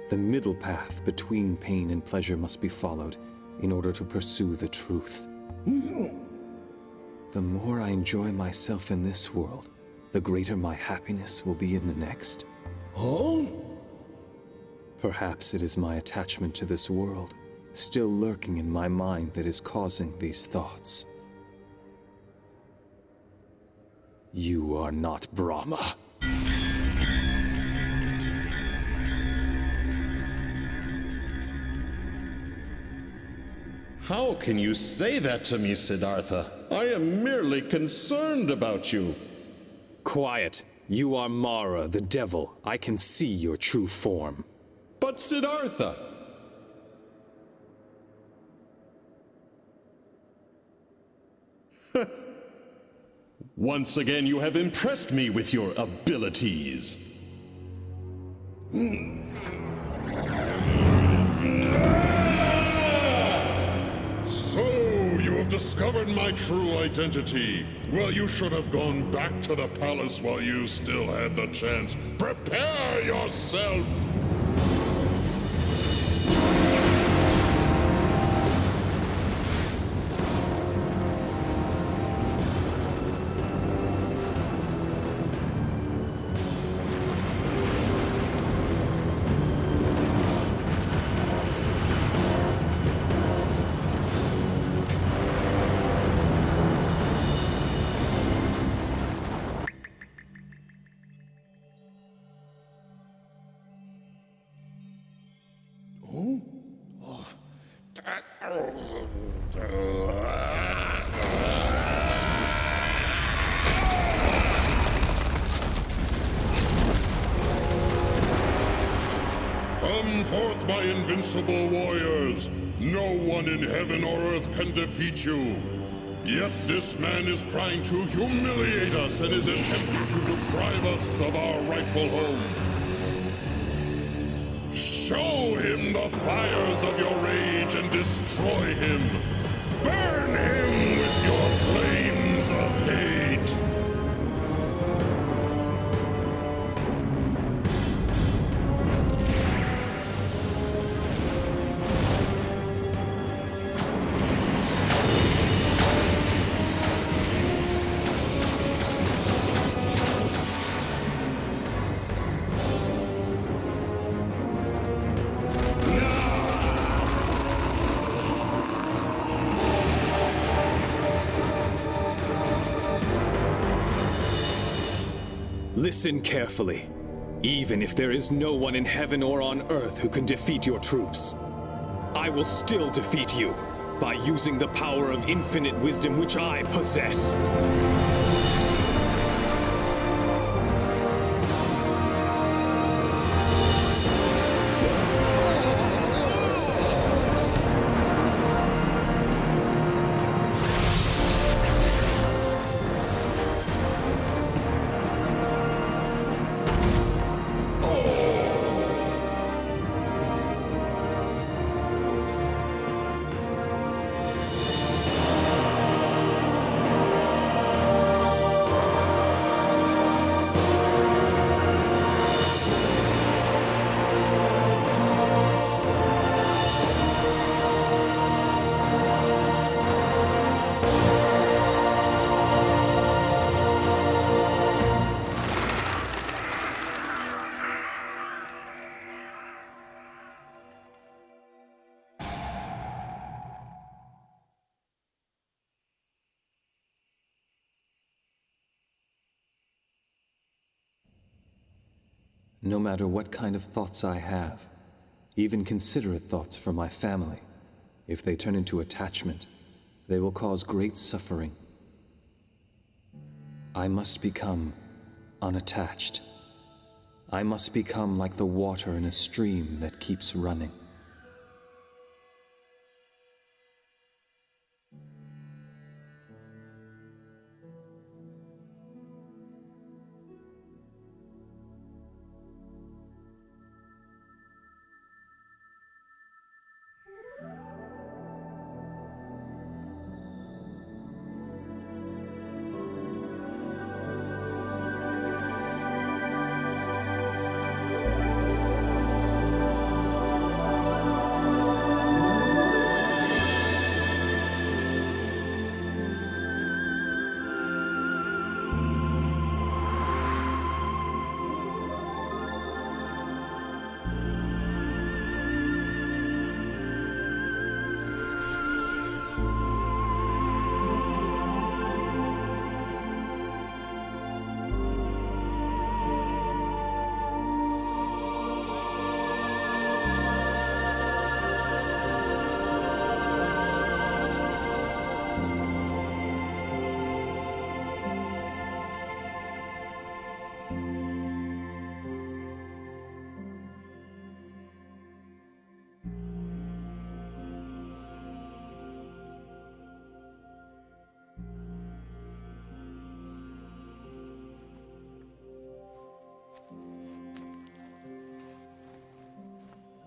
The middle path between pain and pleasure must be followed in order to pursue the truth. The more I enjoy myself in this world, the greater my happiness will be in the next. Oh? Perhaps it is my attachment to this world, still lurking in my mind, that is causing these thoughts. You are not Brahma. How can you say that to me, Siddhartha? I am merely concerned about you. Quiet. You are Mara, the devil. I can see your true form. But Siddhartha! Once again, you have impressed me with your abilities. So, you have discovered my true identity. Well, you should have gone back to the palace while you still had the chance. Prepare yourself! Come forth, my invincible warriors! No one in heaven or earth can defeat you! Yet this man is trying to humiliate us and is attempting to deprive us of our rightful home. Show him the fires of your rage and destroy him! Burn him with your flames of hate! Listen carefully. Even if there is no one in heaven or on earth who can defeat your troops, I will still defeat you by using the power of infinite wisdom which I possess. No matter what kind of thoughts I have, even considerate thoughts for my family, if they turn into attachment, they will cause great suffering. I must become unattached. I must become like the water in a stream that keeps running.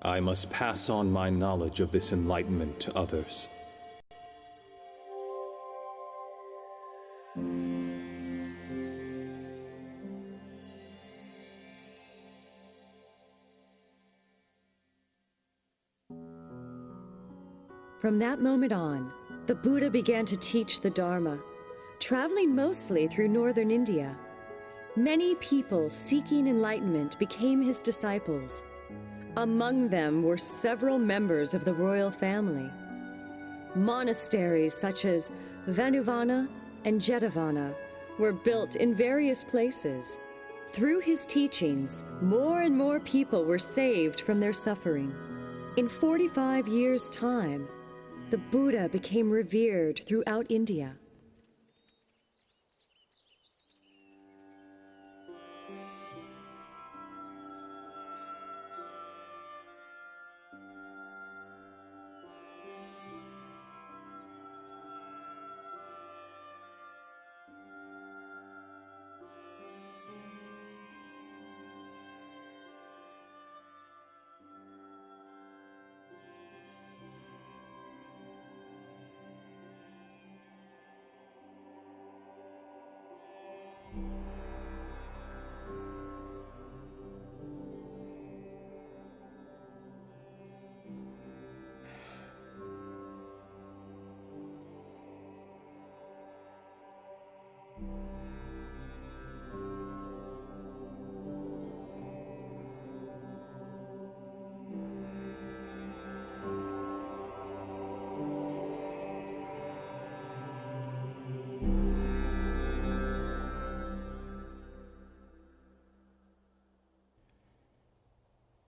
I must pass on my knowledge of this enlightenment to others. From that moment on, the Buddha began to teach the Dharma, traveling mostly through northern India. Many people seeking enlightenment became his disciples. Among them were several members of the royal family. Monasteries such as Vanuvana and Jetavana were built in various places. Through his teachings, more and more people were saved from their suffering. In 45 years' time, the Buddha became revered throughout India.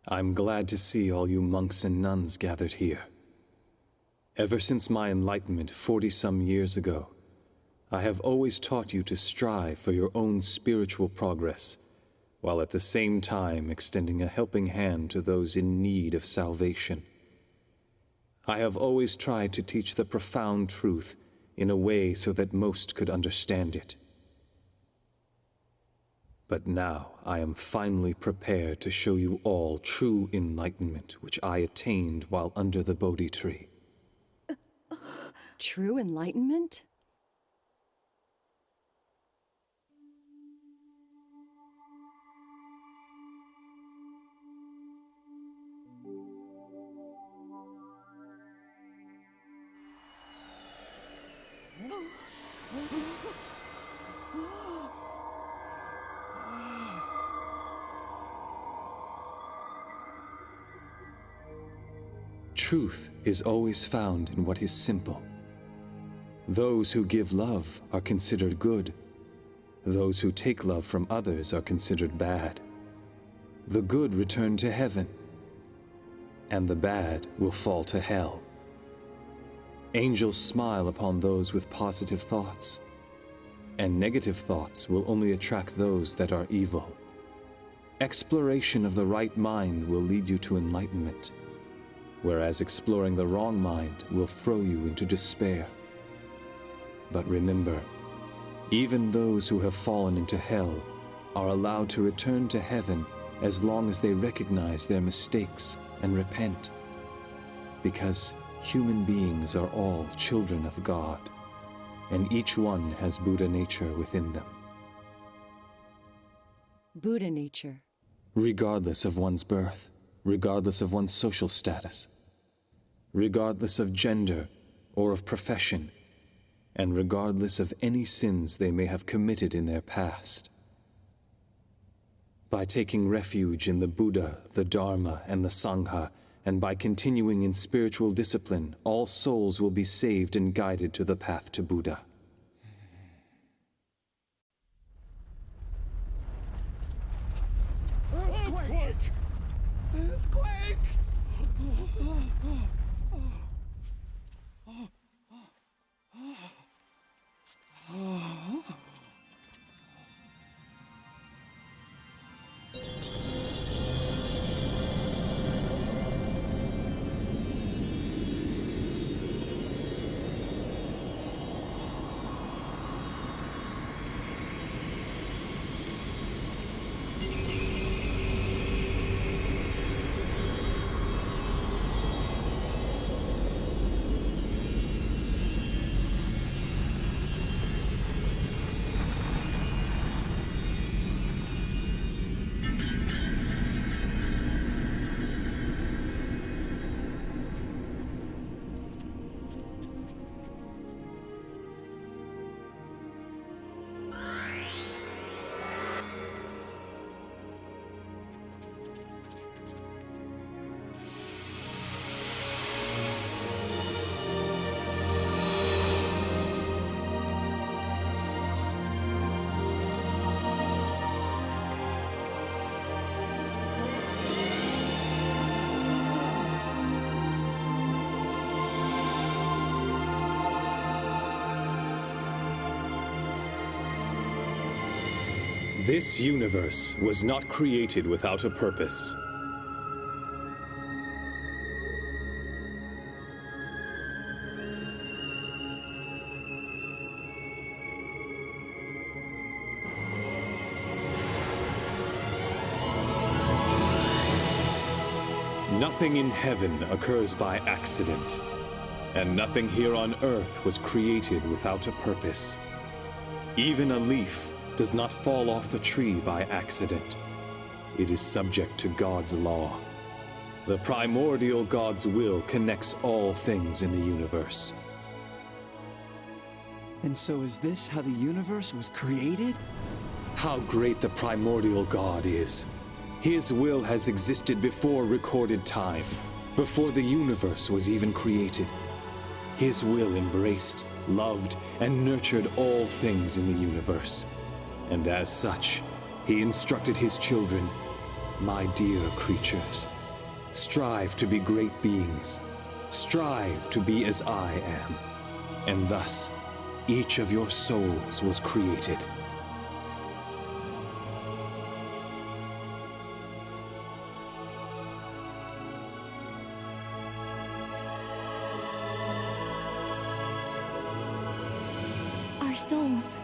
I'm glad to see all you monks and nuns gathered here. Ever since my enlightenment 40-some years ago, I have always taught you to strive for your own spiritual progress, while at the same time extending a helping hand to those in need of salvation. I have always tried to teach the profound truth in a way so that most could understand it. But now I am finally prepared to show you all true enlightenment, which I attained while under the Bodhi tree. True enlightenment? Truth is always found in what is simple. Those who give love are considered good. Those who take love from others are considered bad. The good return to heaven, and the bad will fall to hell. Angels smile upon those with positive thoughts, and negative thoughts will only attract those that are evil. Exploration of the right mind will lead you to enlightenment, whereas exploring the wrong mind will throw you into despair. But remember, even those who have fallen into hell are allowed to return to heaven as long as they recognize their mistakes and repent, because human beings are all children of God, and each one has Buddha nature within them. Buddha nature. Regardless of one's birth, regardless of one's social status, regardless of gender or of profession, and regardless of any sins they may have committed in their past. By taking refuge in the Buddha, the Dharma, and the Sangha, and by continuing in spiritual discipline, all souls will be saved and guided to the path to Buddha. Earthquake! Earthquake! This universe was not created without a purpose. Nothing in heaven occurs by accident, and nothing here on earth was created without a purpose. Even a leaf does not fall off a tree by accident. It is subject to God's law. The primordial God's will connects all things in the universe. And so is this how the universe was created? How great the primordial God is. His will has existed before recorded time, before the universe was even created. His will embraced, loved, and nurtured all things in the universe. And as such, he instructed his children, "My dear creatures, strive to be great beings. Strive to be as I am." And thus, each of your souls was created. Our souls.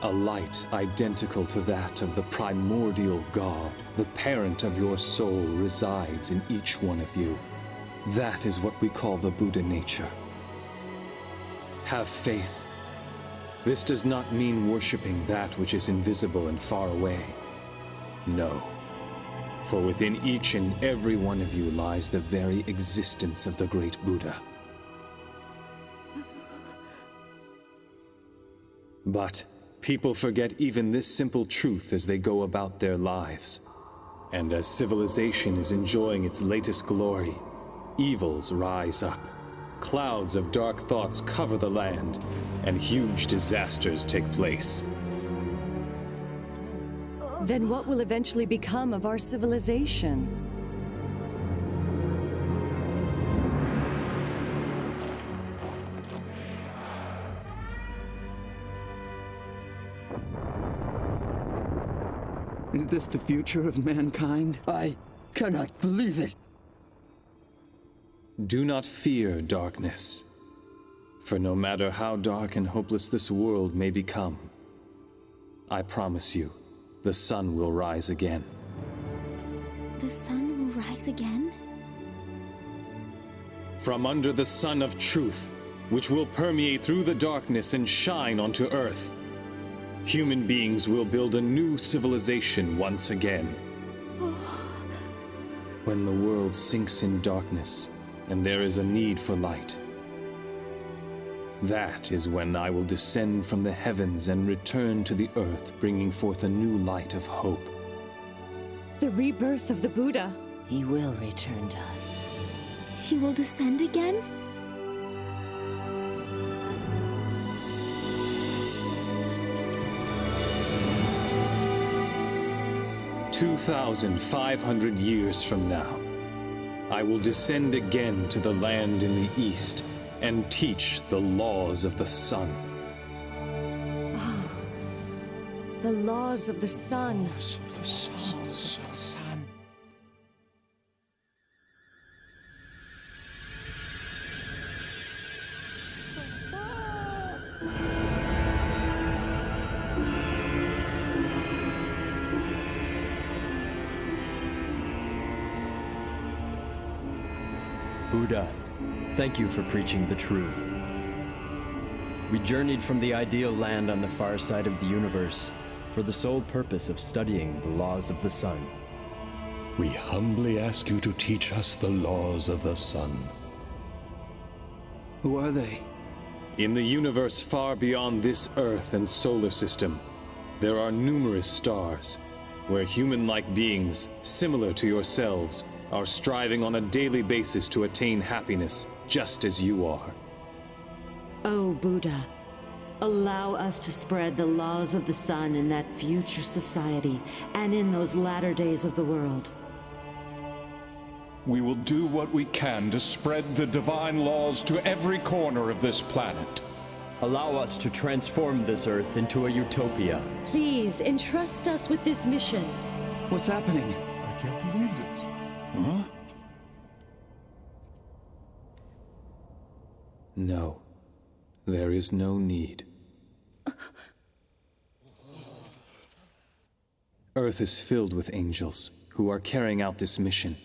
A light identical to that of the primordial God, the parent of your soul, resides in each one of you. That is what we call the Buddha nature. Have faith. This does not mean worshiping that which is invisible and far away. No. For within each and every one of you lies the very existence of the great Buddha. But people forget even this simple truth as they go about their lives. And as civilization is enjoying its latest glory, evils rise up. Clouds of dark thoughts cover the land, and huge disasters take place. Then what will eventually become of our civilization? Is this the future of mankind? I cannot believe it. Do not fear darkness, for no matter how dark and hopeless this world may become, I promise you, the sun will rise again. The sun will rise again? From under the sun of truth, which will permeate through the darkness and shine onto earth, human beings will build a new civilization once again. When the world sinks in darkness, and there is a need for light, that is when I will descend from the heavens and return to the earth, bringing forth a new light of hope. The rebirth of the Buddha. He will return to us. He will descend again? "2,500 years from now, I will descend again to the land in the east and teach the laws of the sun." The laws of the sun. Buddha, thank you for preaching the truth. We journeyed from the ideal land on the far side of the universe for the sole purpose of studying the laws of the sun. We humbly ask you to teach us the laws of the sun. Who are they? In the universe far beyond this Earth and solar system, there are numerous stars where human-like beings, similar to yourselves, are striving on a daily basis to attain happiness, just as you are. Oh, Buddha, allow us to spread the laws of the sun in that future society and in those latter days of the world. We will do what we can to spread the divine laws to every corner of this planet. Allow us to transform this Earth into a utopia. Please entrust us with this mission. What's happening? I can't believe this. Huh? No, there is no need. Earth is filled with angels who are carrying out this mission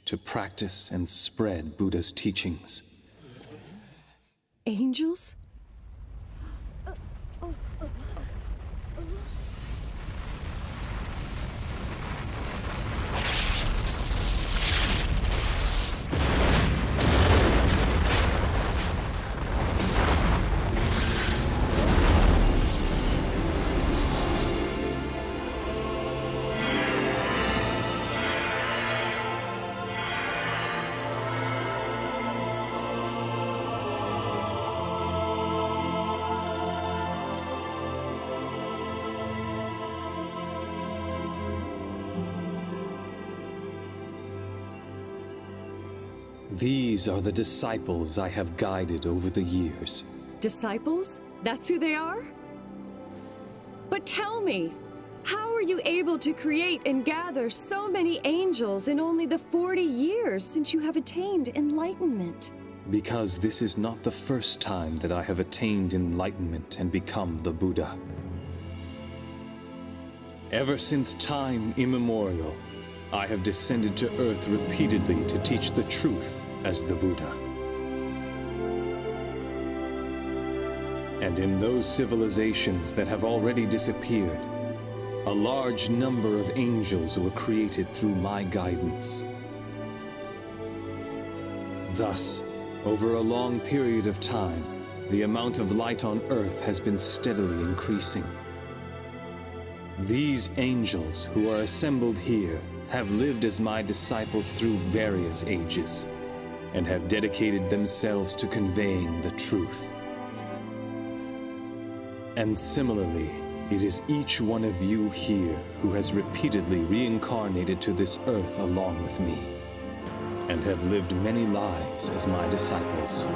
to practice and spread Buddha's teachings. Angels? These are the disciples I have guided over the years. Disciples? That's who they are? But tell me, how are you able to create and gather so many angels in only the 40 years since you have attained enlightenment? Because this is not the first time that I have attained enlightenment and become the Buddha. Ever since time immemorial, I have descended to Earth repeatedly to teach the truth as the Buddha. And in those civilizations that have already disappeared, a large number of angels were created through my guidance. Thus, over a long period of time, the amount of light on Earth has been steadily increasing. These angels who are assembled here have lived as my disciples through various ages, and have dedicated themselves to conveying the truth. And similarly, it is each one of you here who has repeatedly reincarnated to this earth along with me, and have lived many lives as my disciples.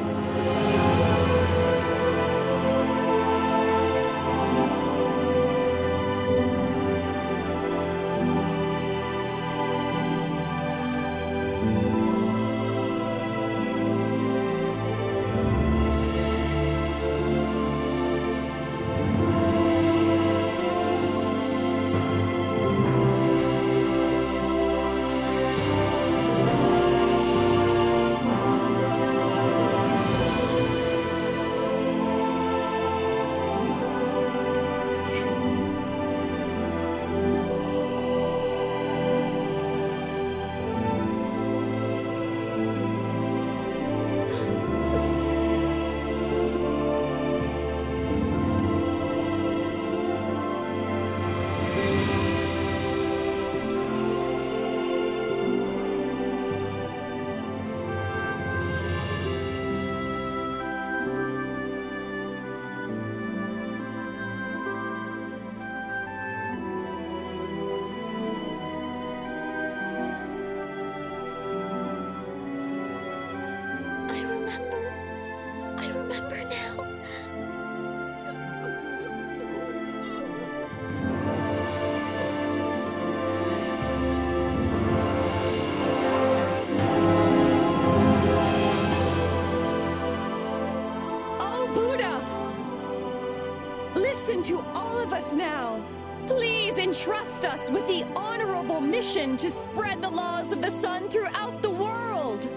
To all of us now. Please entrust us with the honorable mission to spread the laws of the sun throughout the world.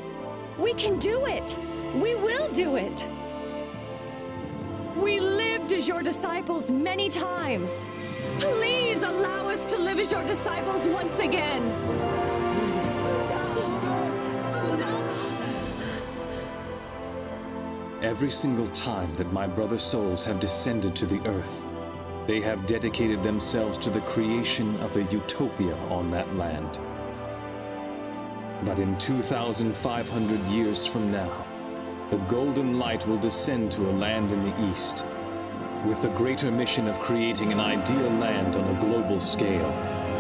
We can do it. We will do it. We lived as your disciples many times. Please allow us to live as your disciples once again. Every single time that my brother souls have descended to the earth, they have dedicated themselves to the creation of a utopia on that land. But in 2,500 years from now, the golden light will descend to a land in the east, with the greater mission of creating an ideal land on a global scale.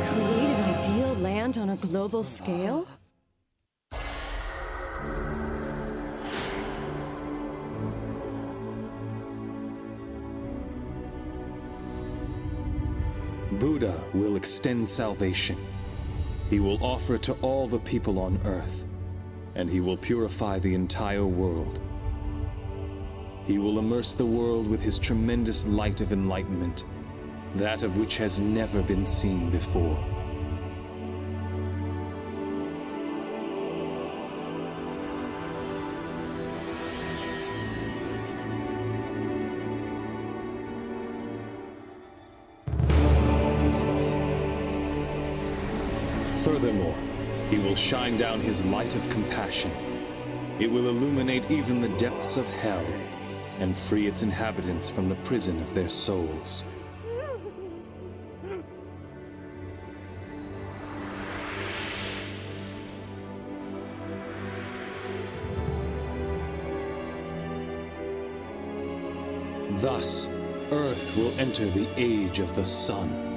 Create an ideal land on a global scale? Buddha will extend salvation. He will offer to all the people on earth, and he will purify the entire world. He will immerse the world with his tremendous light of enlightenment, that of which has never been seen before. Furthermore, he will shine down his light of compassion. It will illuminate even the depths of hell and free its inhabitants from the prison of their souls. Thus, Earth will enter the age of the sun.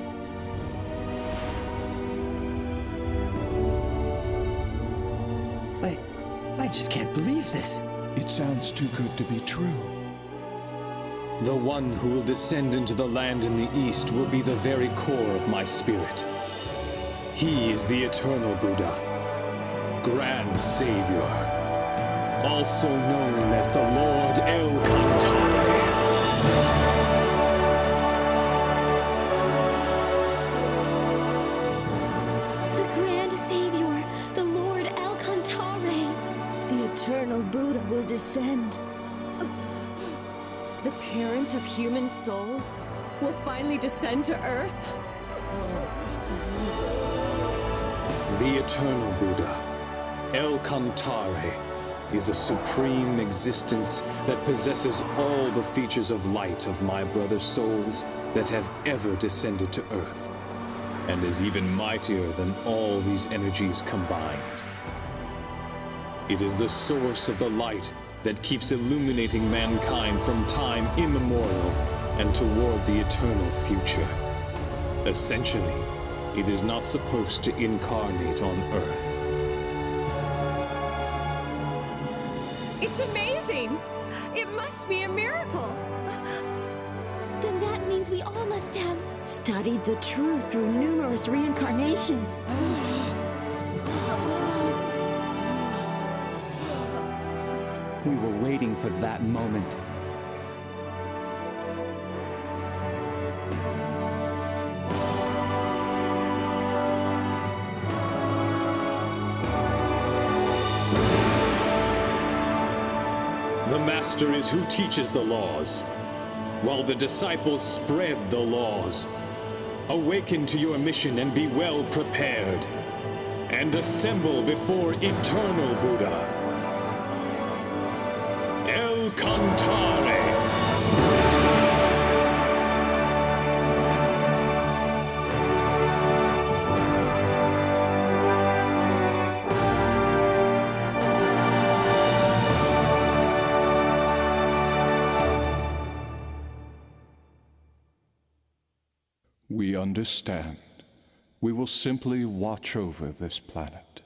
I just can't believe this. It sounds too good to be true. The one who will descend into the land in the east will be the very core of my spirit. He is the eternal Buddha, Grand Savior, also known as the Lord El Cantare. The Grand Savior, the Lord El Cantare. The eternal Buddha will descend. The parent of human souls will finally descend to Earth? The eternal Buddha, El Cantare, is a supreme existence that possesses all the features of light of my brother souls that have ever descended to Earth, and is even mightier than all these energies combined. It is the source of the light that keeps illuminating mankind from time immemorial and toward the eternal future. Essentially, it is not supposed to incarnate on Earth. It's amazing! It must be a miracle! Then that means we all must have studied the truth through numerous reincarnations. We were waiting for that moment. The Master is who teaches the laws, while the disciples spread the laws. Awaken to your mission and be well prepared, and assemble before eternal Buddha, El Cantare. We understand. We will simply watch over this planet.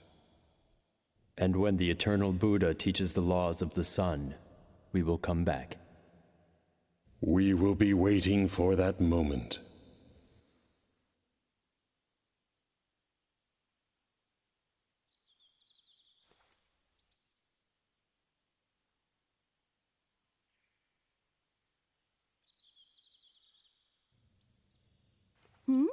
And when the eternal Buddha teaches the laws of the sun, we will come back. We will be waiting for that moment. Hmm?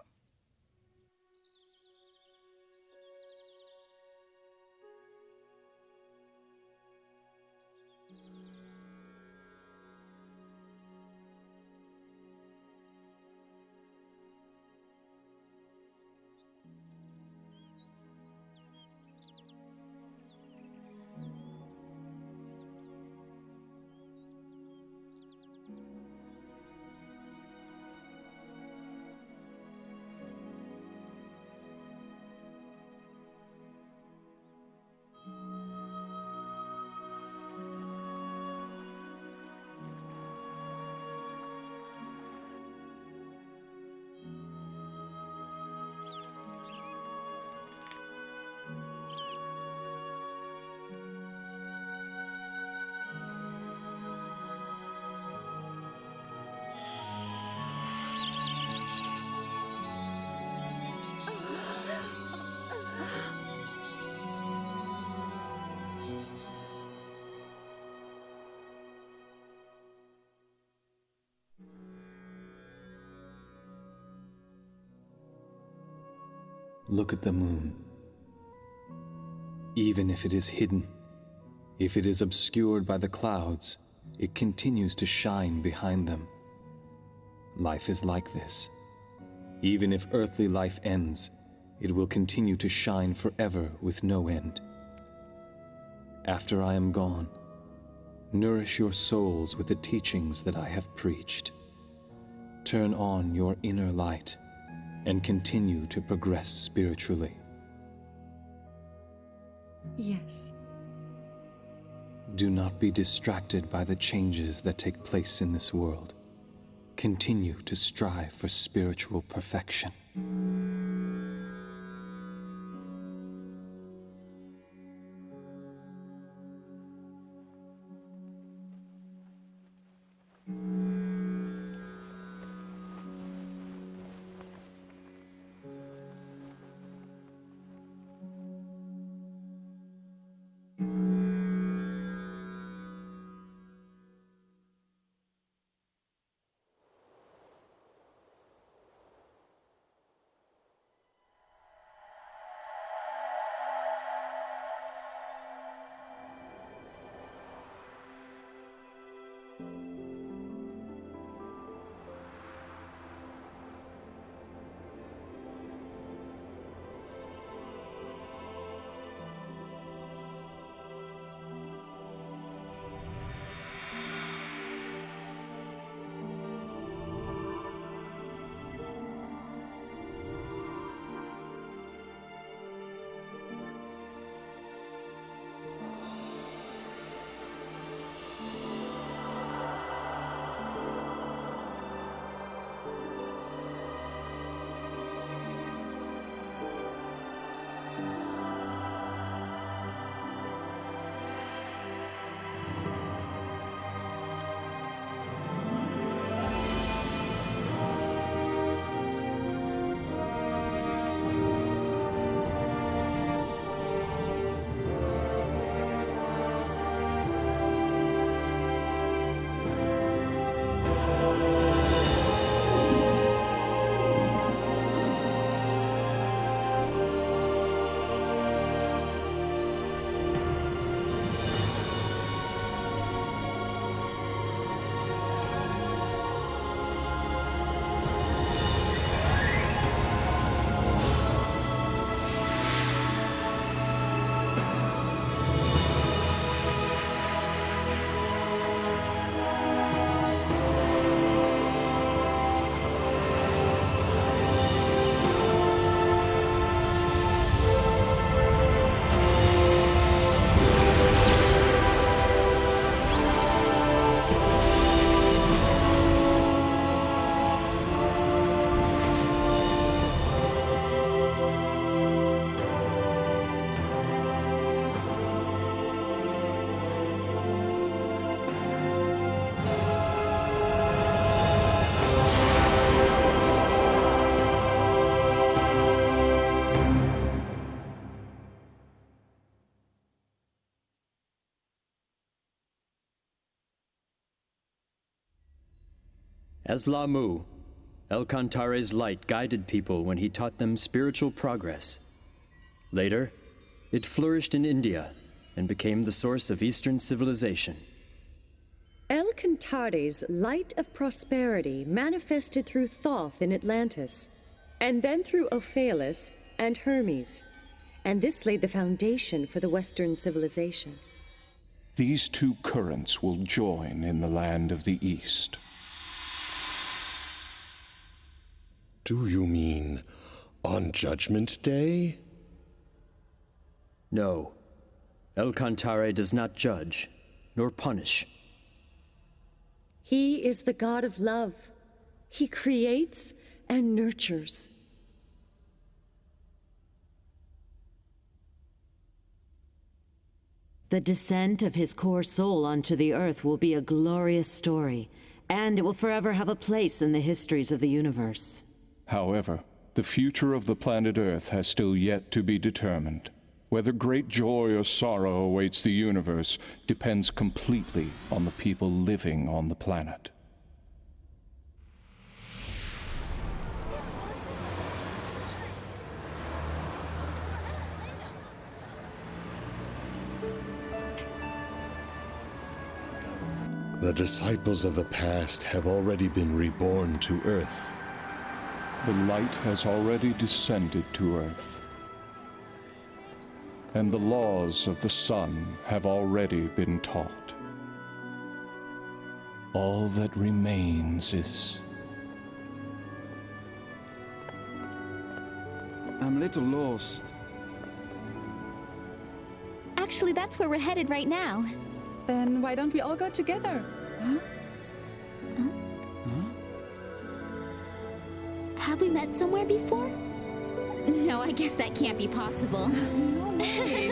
Look at the moon. Even if it is hidden, if it is obscured by the clouds, it continues to shine behind them. Life is like this. Even if earthly life ends, it will continue to shine forever with no end. After I am gone, nourish your souls with the teachings that I have preached. Turn on your inner light and continue to progress spiritually. Yes. Do not be distracted by the changes that take place in this world. Continue to strive for spiritual perfection. As Lamu, El-Kantare's light guided people when he taught them spiritual progress. Later, it flourished in India and became the source of Eastern civilization. El-Kantare's light of prosperity manifested through Thoth in Atlantis, and then through Ophalis and Hermes, and this laid the foundation for the Western civilization. These two currents will join in the land of the East. Do you mean on Judgment Day? No. El-Kantare does not judge, nor punish. He is the god of love. He creates and nurtures. The descent of his core soul onto the earth will be a glorious story, and it will forever have a place in the histories of the universe. However, the future of the planet Earth has still yet to be determined. Whether great joy or sorrow awaits the universe depends completely on the people living on the planet. The disciples of the past have already been reborn to Earth. The light has already descended to Earth. And the laws of the sun have already been taught. All that remains is... I'm a little lost. Actually, that's where we're headed right now. Then why don't we all go together? Huh? Have we met somewhere before? No, I guess that can't be possible. No way.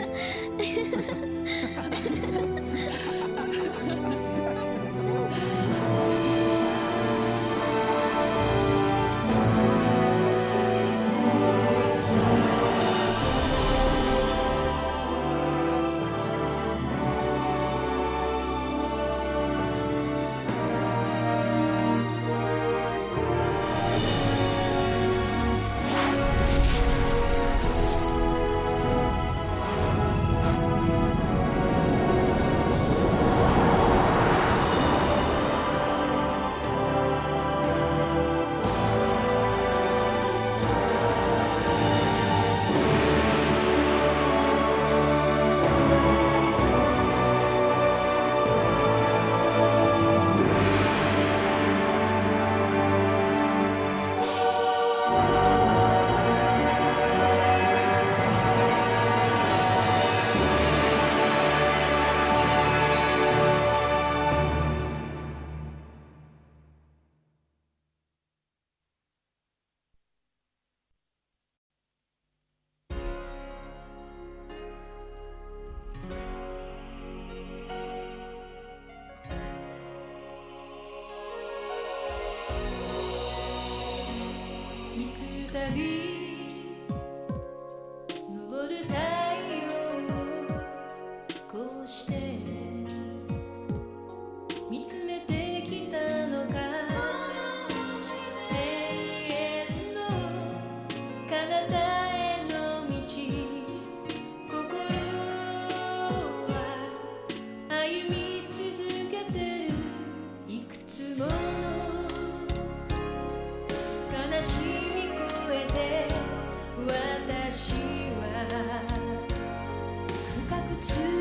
To